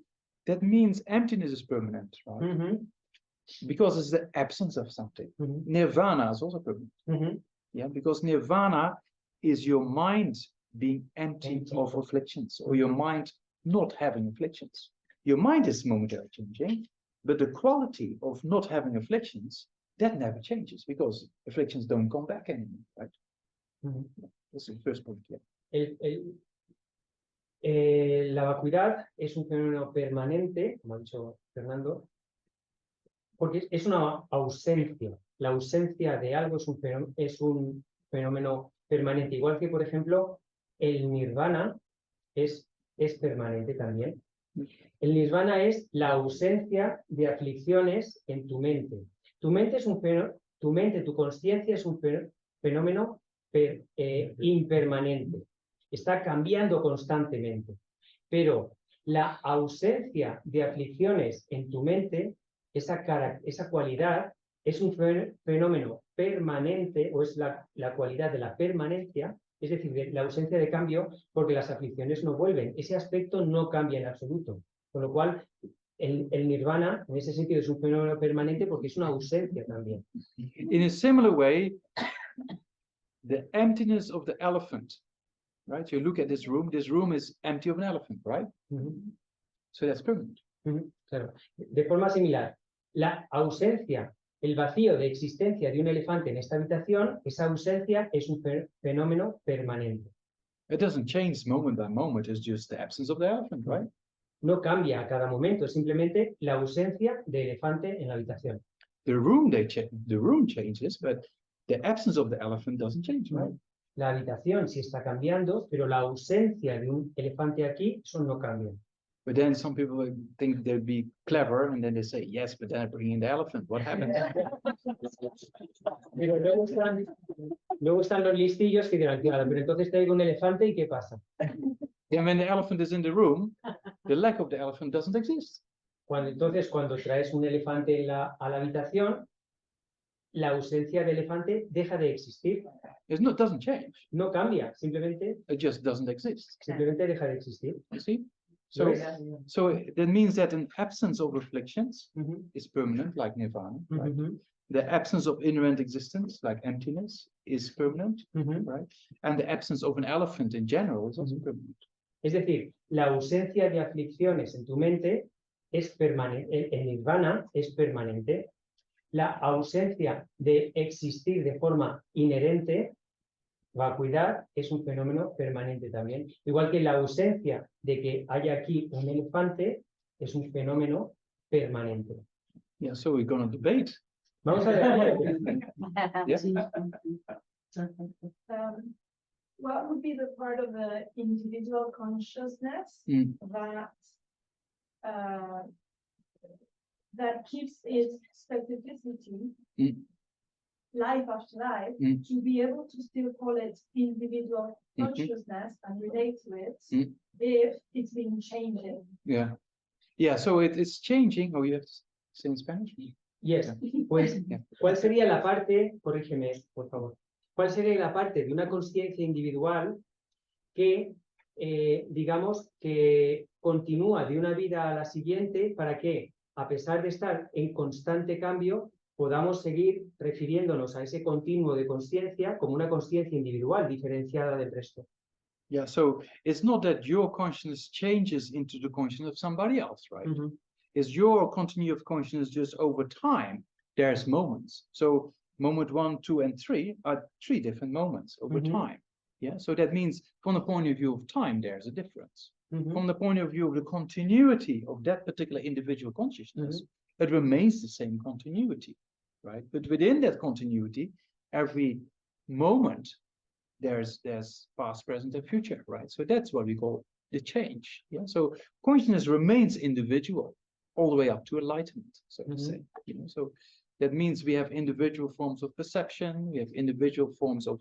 that means emptiness is permanent, right? Because it's the absence of something. Nirvana is also permanent. Yeah, because nirvana is your mind being empty of afflictions, or your mind not having afflictions. Your mind is momentarily changing, but the quality of not having afflictions, that never changes, because afflictions don't come back anymore, right? That's the first point. Yeah. La vacuidad es un fenómeno permanente, como ha dicho Fernando, porque es una ausencia. La ausencia de algo es un fenómeno permanente. Igual que, por ejemplo, el nirvana es permanente también. El nirvana es la ausencia de aflicciones en tu mente. Tu mente es tu consciencia es un fenómeno impermanente. Está cambiando constantemente. Pero la ausencia de aflicciones en tu mente, esa cualidad, es un fenómeno permanente, o es la cualidad de la permanencia, es decir, de la ausencia de cambio, porque las aflicciones no vuelven. Ese aspecto no cambia en absoluto. Con lo cual, el nirvana, en ese sentido, es un fenómeno permanente porque es una ausencia también. In a similar way, the emptiness of the elephant, right? You look at this room is empty of an elephant, right? So that's permanent. Claro. De forma similar, la ausencia, el vacío de existencia de un elefante en esta habitación, esa ausencia es un fenómeno permanente. It doesn't change moment by moment, it's just the absence of the elephant, right? No cambia a cada momento, es simplemente la ausencia de elefante en la habitación. The room changes, but the absence of the elephant doesn't change, right? La habitación sí está cambiando, pero la ausencia de un elefante aquí, eso no cambia. But then some people think they'd be clever, and then they say, yes, but then I bring in the elephant. What happens? Pero luego están los listillos que dirán, claro, pero entonces traigo un elefante y ¿qué pasa? And when the elephant is in the room, the lack of the elephant doesn't exist. Cuando traes un elefante a la habitación, la ausencia de elefante deja de existir. It doesn't change. No cambia, simplemente It just doesn't exist. deja de existir. You see? So that means that an absence of afflictions is permanent, like nirvana, right? The absence of inherent existence, like emptiness, is permanent, right? And the absence of an elephant in general is also permanent. Es decir, la ausencia de aflicciones en tu mente es permanente, el nirvana es permanente. La ausencia de existir de forma inherente, vacuidad, es un fenómeno permanente también. Igual que la ausencia de que haya aquí un elefante es un fenómeno permanente. Yeah, so we're going to debate. Vamos a ver. Yes. What would be the part of the individual consciousness that keeps its specificity, life after life, to be able to still call it individual consciousness and relate to it if it's been changing. Yeah. Yeah, so it is changing. Oh, you have to say in Spanish? Yes. Pues, ¿cuál sería la parte, corrígeme, por favor, cuál sería la parte de una conciencia individual que, digamos, que continúa de una vida a la siguiente para que, a pesar de estar en constante cambio, podamos seguir refiriéndonos a ese continuo de conciencia como una conciencia individual diferenciada del resto? Yeah, so it's not that your consciousness changes into the consciousness of somebody else, right? It's your continuity of consciousness just over time. There's moments. So moment 1, 2, and 3 are 3 different moments over time. Yeah, so that means from the point of view of time, there's a difference. From the point of view of the continuity of that particular individual consciousness, it remains the same continuity, right? But within that continuity, every moment, there's past, present, and future, right? So that's what we call the change. Yeah. So consciousness remains individual all the way up to enlightenment, so to say. You know, so that means we have individual forms of perception, we have individual forms of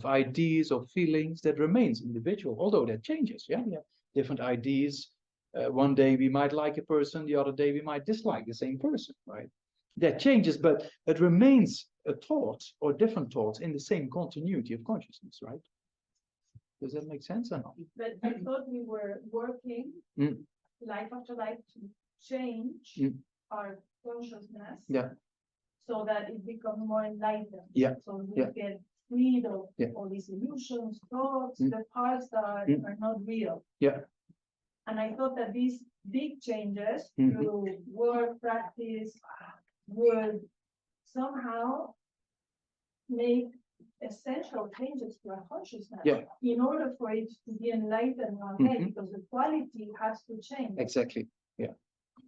ideas, of feelings that remains individual, although that changes. Yeah, yeah. Different ideas. One day we might like a person, the other day we might dislike the same person, right? That changes, but it remains a thought or different thoughts in the same continuity of consciousness, right? Does that make sense or not? But I thought we were working life after life to change our consciousness, so that it becomes more enlightened. Yeah. So we get rid of all these illusions, thoughts, the parts that are not real. Yeah. And I thought that these big changes through work practice would somehow make essential changes to our consciousness in order for it to be enlightened one day, because the quality has to change. Exactly. Yeah.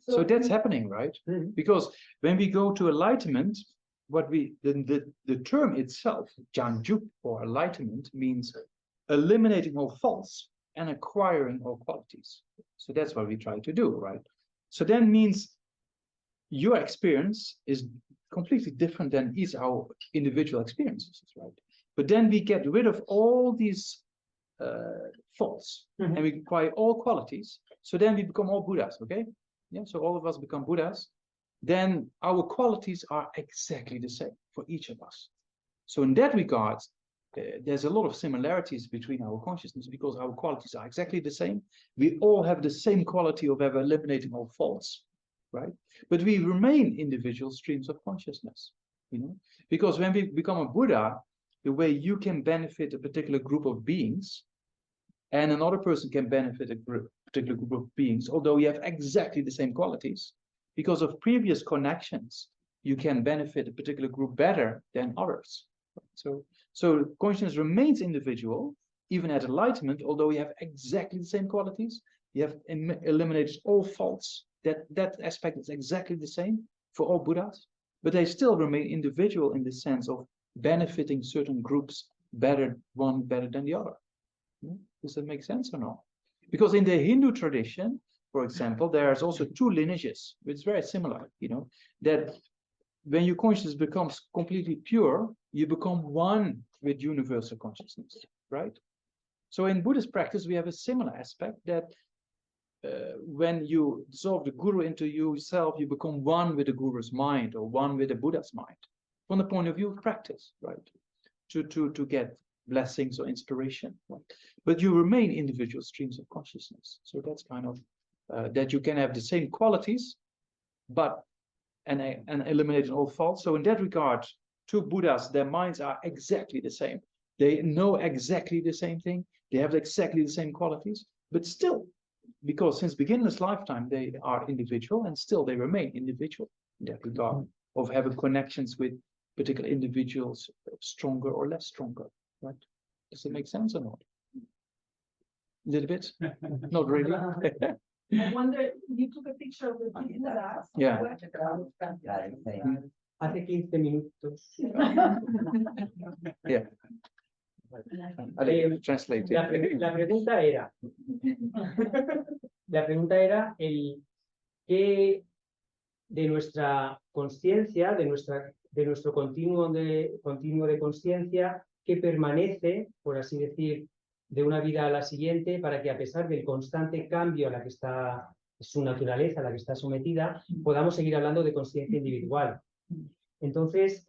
So that's happening, right? Because when we go to enlightenment, what the term itself, Janjuk, or enlightenment, means eliminating all faults and acquiring all qualities. So that's what we try to do, right? So that means your experience is completely different than is our individual experiences, right? But then we get rid of all these faults and we acquire all qualities. So then we become all Buddhas, okay? Yeah, so all of us become Buddhas. Then our qualities are exactly the same for each of us. So in that regard, there's a lot of similarities between our consciousness because our qualities are exactly the same. We all have the same quality of ever eliminating all faults, right? But we remain individual streams of consciousness, you know, because when we become a Buddha, the way you can benefit a particular group of beings and another person can benefit a particular group of beings, although you have exactly the same qualities, because of previous connections, you can benefit a particular group better than others. So consciousness remains individual, even at enlightenment, although you have exactly the same qualities, you have eliminated all faults. That aspect is exactly the same for all Buddhas, but they still remain individual in the sense of benefiting certain groups better, one better than the other. Does that make sense or not? Because in the Hindu tradition, for example, there's also 2 lineages, which is very similar, you know, that when your consciousness becomes completely pure, you become one with universal consciousness, right? So in Buddhist practice, we have a similar aspect that when you dissolve the guru into yourself, you become one with the guru's mind or one with the Buddha's mind, from the point of view of practice, right? To get blessings or inspiration, right? But you remain individual streams of consciousness. So that's kind of that you can have the same qualities, but and eliminating all faults. So in that regard, 2 Buddhas, their minds are exactly the same. They know exactly the same thing. They have exactly the same qualities, but still, because since beginner's lifetime, they are individual and still they remain individual in that regard of having connections with particular individuals, stronger or less stronger, right? Does it make sense or not? A little bit? Not really. I wonder, you took a picture of the Buddhas. Yeah. Hace 15 minutos. Yeah. Translate. La pregunta era, el, ¿qué, digamos, de nuestra conciencia, de nuestro continuo de conciencia que permanece, por así decir, de una vida a la siguiente, para que a pesar del constante cambio a la que está su naturaleza, a la que está sometida, podamos seguir hablando de conciencia individual. Entonces,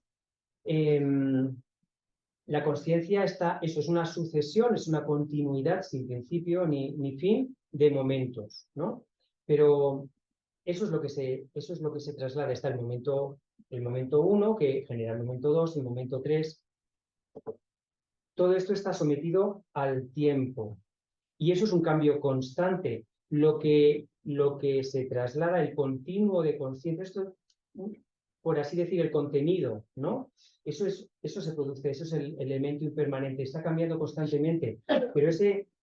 la conciencia eso es una sucesión, es una continuidad sin principio ni fin de momentos, ¿no? Pero eso es lo que se traslada. Está el momento 1, que genera el momento 2, el momento 3. Todo esto está sometido al tiempo. Y eso es un cambio constante. Lo que se traslada, el continuo de conciencia, esto, por así decir, el contenido, ¿no? Eso se produce, eso es el elemento impermanente, está cambiando constantemente, pero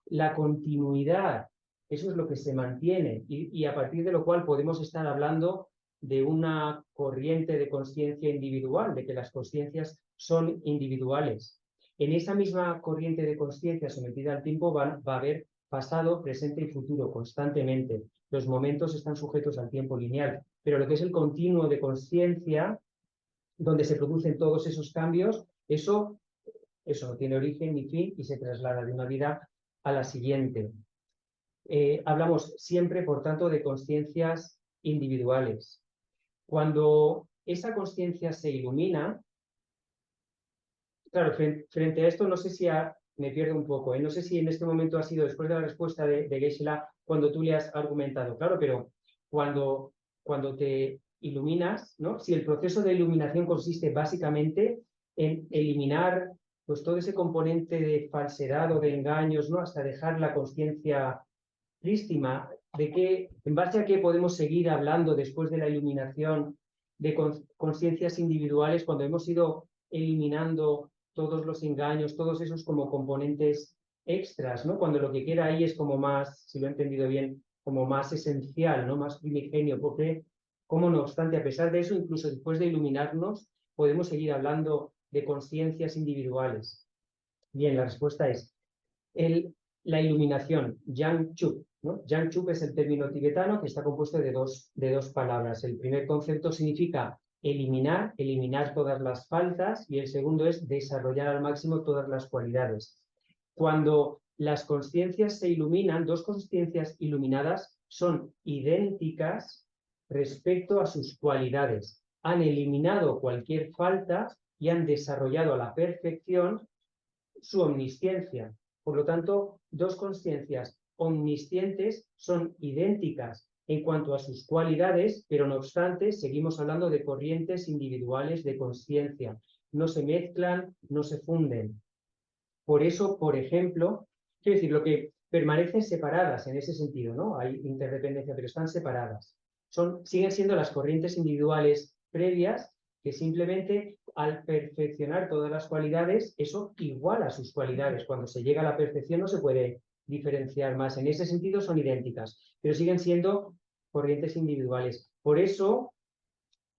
la continuidad, eso es lo que se mantiene, y a partir de lo cual podemos estar hablando de una corriente de conciencia individual, de que las conciencias son individuales. En esa misma corriente de conciencia sometida al tiempo va a haber pasado, presente y futuro constantemente. Los momentos están sujetos al tiempo lineal, pero lo que es el continuo de conciencia, donde se producen todos esos cambios, eso no tiene origen ni fin y se traslada de una vida a la siguiente. Hablamos siempre, por tanto, de conciencias individuales. Cuando esa conciencia se ilumina, claro, frente a esto no sé si me pierdo un poco, no sé si en este momento ha sido después de la respuesta de Gueshe cuando tú le has argumentado, claro, pero cuando te iluminas, ¿no? Si el proceso de iluminación consiste básicamente en eliminar pues todo ese componente de falsedad o de engaños, ¿no? Hasta dejar la conciencia prístina, en base a qué podemos seguir hablando después de la iluminación de conciencias individuales cuando hemos ido eliminando todos los engaños, todos esos como componentes extras, ¿no? Cuando lo que queda ahí es como más, si lo he entendido bien, como más esencial, ¿no? Más primigenio, porque como no obstante, a pesar de eso, incluso después de iluminarnos, podemos seguir hablando de conciencias individuales. Bien, la respuesta es la iluminación, Yang-Chup, ¿no? Yang-Chup es el término tibetano que está compuesto de dos palabras. El primer concepto significa eliminar todas las faltas, y el segundo es desarrollar al máximo todas las cualidades. Cuando las conciencias se iluminan, dos conciencias iluminadas son idénticas respecto a sus cualidades. Han eliminado cualquier falta y han desarrollado a la perfección su omnisciencia. Por lo tanto, dos conciencias omniscientes son idénticas en cuanto a sus cualidades, pero no obstante, seguimos hablando de corrientes individuales de conciencia. No se mezclan, no se funden. Por eso, por ejemplo, quiero decir, lo que permanecen separadas en ese sentido, ¿no? Hay interdependencia, pero están separadas. Siguen siendo las corrientes individuales previas que simplemente al perfeccionar todas las cualidades, eso iguala sus cualidades. Cuando se llega a la perfección no se puede diferenciar más. En ese sentido son idénticas, pero siguen siendo corrientes individuales. Por eso,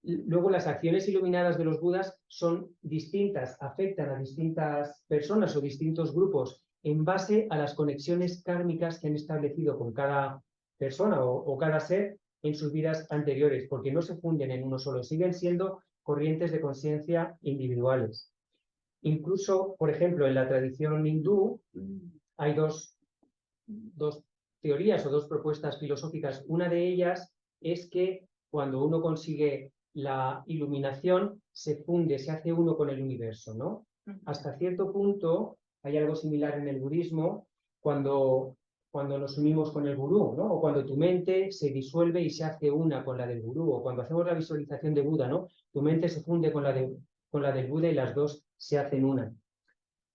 luego las acciones iluminadas de los Budas son distintas, afectan a distintas personas o distintos grupos en base a las conexiones kármicas que han establecido con cada persona o cada ser en sus vidas anteriores, porque no se funden en uno solo, siguen siendo corrientes de conciencia individuales. Incluso, por ejemplo, en la tradición hindú hay dos teorías o dos propuestas filosóficas. Una de ellas es que cuando uno consigue la iluminación, se funde, se hace uno con el universo, ¿no? Hasta cierto punto hay algo similar en el budismo cuando nos unimos con el gurú, ¿no? O cuando tu mente se disuelve y se hace una con la del gurú, o cuando hacemos la visualización de Buda, ¿no? Tu mente se funde con la del Buda y las dos se hacen una.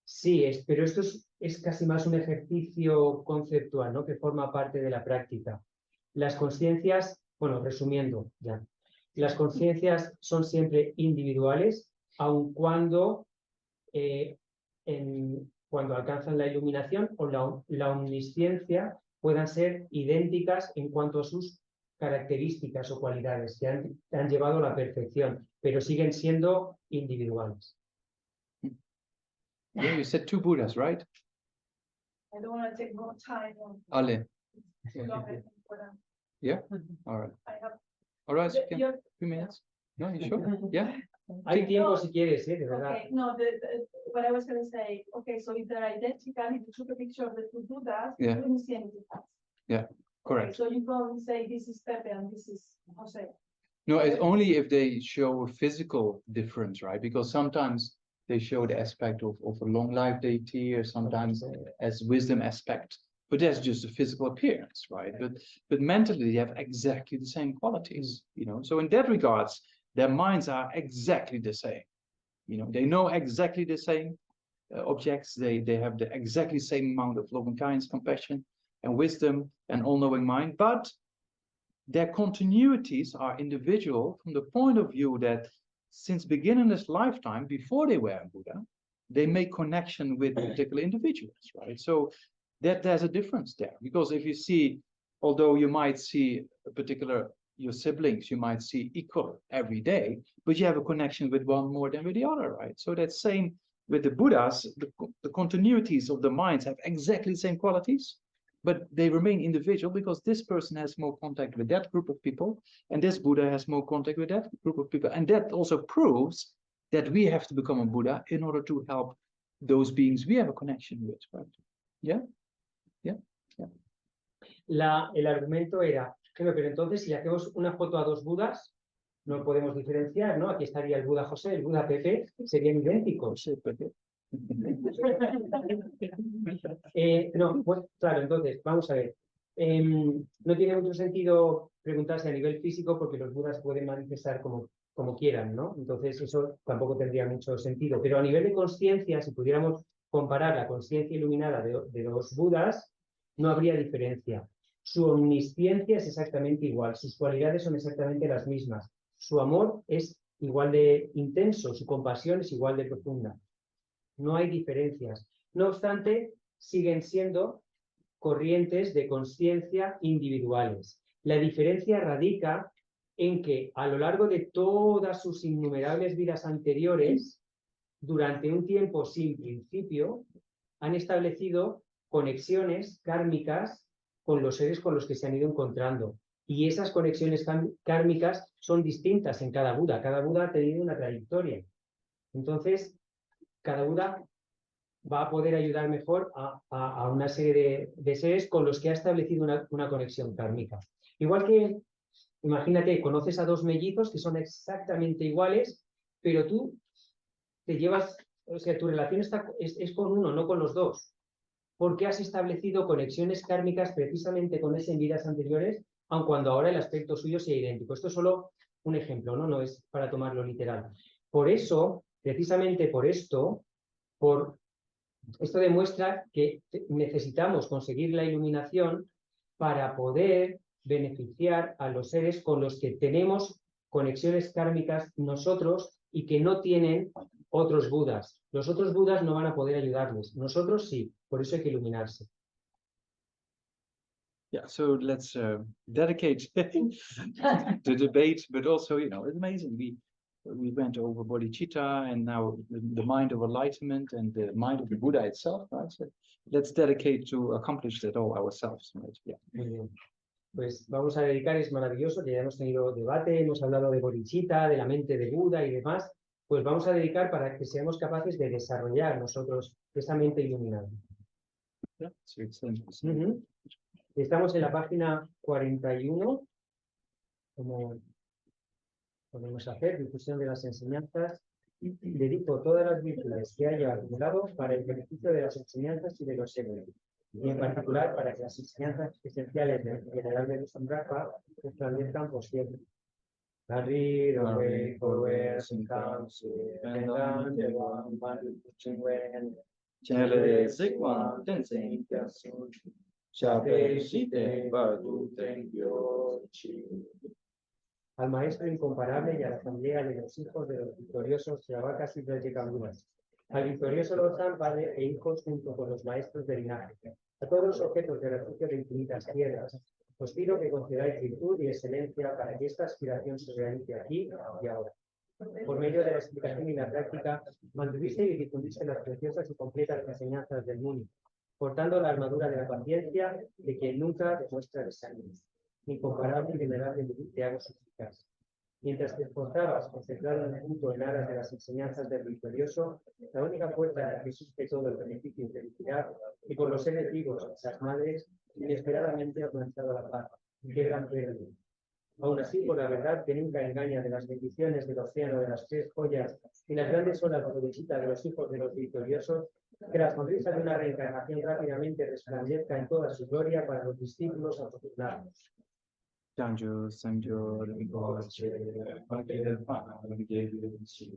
Sí, pero esto es casi más un ejercicio conceptual, ¿no? Que forma parte de la práctica. Las conciencias, bueno, resumiendo ya, las conciencias son siempre individuales, aun cuando cuando alcanzan la iluminación o la omnisciencia puedan ser idénticas en cuanto a sus características o cualidades que han llevado a la perfección, pero siguen siendo individuales. Yeah, you said 2 Buddhas, right? I don't want to take more time on Ale. go ahead and put on. Yeah? All right. I have All right, so Yo- 2 minutes? No, you sure? Yeah? Hay tiempo si quieres, de verdad. Okay, no, what I was going to say, okay, so if they're identical, if you took a picture of the two Buddhas, Yeah. you wouldn't see any difference. Yeah, Okay, correct. so you probably say this is Pepe and this is Jose. No, it's only if they show a physical difference, right? Because sometimes they show the aspect of a long life deity or sometimes as wisdom aspect. But that's just a physical appearance, right? But mentally they have exactly the same qualities, you know. So in that regards, their minds are exactly the same. You know, they know exactly the same objects. They have the exactly same amount of loving kindness, compassion, and wisdom and all-knowing mind. But their continuities are individual from the point of view that since beginningless lifetime, before they were a Buddha, they make connection with particular individuals, right? So that there's a difference there. Because if you see, although you might see a particular, your siblings, you might see equal every day, but you have a connection with one more than with the other, right? So that's same with the Buddhas, the continuities of the minds have exactly the same qualities, but they remain individual because this person has more contact with that group of people, and this Buddha has more contact with that group of people. And that also proves that we have to become a Buddha in order to help those beings we have a connection with, right? Yeah? Yeah? Yeah. El argumento era, pero entonces si hacemos una foto a dos Budas, no podemos diferenciar, ¿no? Aquí estaría el Buda José, el Buda Pepe, serían idénticos. No, pues claro, entonces, vamos a ver. No tiene mucho sentido preguntarse a nivel físico porque los Budas pueden manifestar como quieran, ¿no? Entonces eso tampoco tendría mucho sentido. Pero a nivel de conciencia, si pudiéramos comparar la conciencia iluminada de los Budas, no habría diferencia. Su omnisciencia es exactamente igual, sus cualidades son exactamente las mismas. Su amor es igual de intenso, su compasión es igual de profunda. No hay diferencias. No obstante, siguen siendo corrientes de conciencia individuales. La diferencia radica en que a lo largo de todas sus innumerables vidas anteriores, durante un tiempo sin principio, han establecido conexiones kármicas con los seres con los que se han ido encontrando. Y esas conexiones kármicas son distintas en cada Buda. Cada Buda ha tenido una trayectoria. Entonces, cada Buda va a poder ayudar mejor a una serie de seres con los que ha establecido una conexión kármica. Igual que, imagínate, conoces a dos mellizos que son exactamente iguales, pero tú te llevas, o sea, tu relación es con uno, no con los dos, porque has establecido conexiones kármicas precisamente con ese en vidas anteriores, aun cuando ahora el aspecto suyo sea idéntico. Esto es solo un ejemplo, ¿no? No es para tomarlo literal. Por eso, precisamente por esto demuestra que necesitamos conseguir la iluminación para poder beneficiar a los seres con los que tenemos conexiones kármicas nosotros y que no tienen otros Budas. Los otros Budas no van a poder ayudarles. Nosotros sí, por eso hay que iluminarse. Yeah, so let's dedicate the debate, but also, you know, it's amazing. We went over bodhicitta and now the mind of enlightenment and the mind of the Buddha itself, right? So let's dedicate to accomplish that all ourselves, right? Yeah. Muy bien. Pues vamos a dedicar, es maravilloso, que ya hemos tenido debate, hemos hablado de bodhicitta, de la mente de Buda y demás, pues vamos a dedicar para que seamos capaces de desarrollar nosotros esa mente iluminada. Yeah, so it's Estamos en la página 41, como podemos hacer, difusión de las enseñanzas. Dedico todas las virtudes que haya acumulado para el beneficio de las enseñanzas y de los seres, y en particular para que las enseñanzas esenciales del general de Sambrapa resplandezcan por siempre. Al maestro incomparable y a la asamblea de los hijos de los victoriosos Shravakas y Pratyekaburas, al victorioso Lozan, padre e hijos junto con los maestros del linaje, a todos los objetos de refugio de infinitas tierras, os pido que concedáis virtud y excelencia para que esta aspiración se realice aquí y ahora. Por medio de la explicación y la práctica, mantuviste y difundiste las preciosas y completas enseñanzas del Muni, portando la armadura de la paciencia de quien nunca demuestra desánimo. incomparable y venerable te hago suplicar. Mientras te esforzabas, concentrado en el culto en aras de las enseñanzas del victorioso, la única fuerza en la que surge todo el beneficio y felicidad, y por los seres vivos, las madres, inesperadamente ha alcanzado la paz. ¡Qué gran pérdida! Aún así, por la verdad que nunca engaña, de las bendiciones del océano de las tres joyas y las grandes olas provechita de los hijos de los victoriosos, que la sonrisa de una reencarnación rápidamente resplandezca en toda su gloria para los discípulos afortunados. Janju Sanjo Rinpoche, Pakir Pangechi,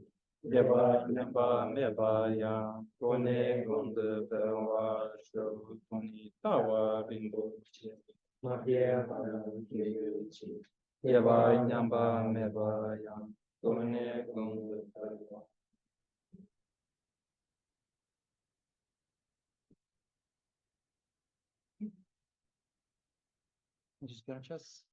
Yaba Yamba Mebaya, Kone Gunde Bewa, Shou Toni Tawa Rinpoche, Mafia, Yaba Yamba Mebaya, Kone Gunde Bewa. Muchas gracias.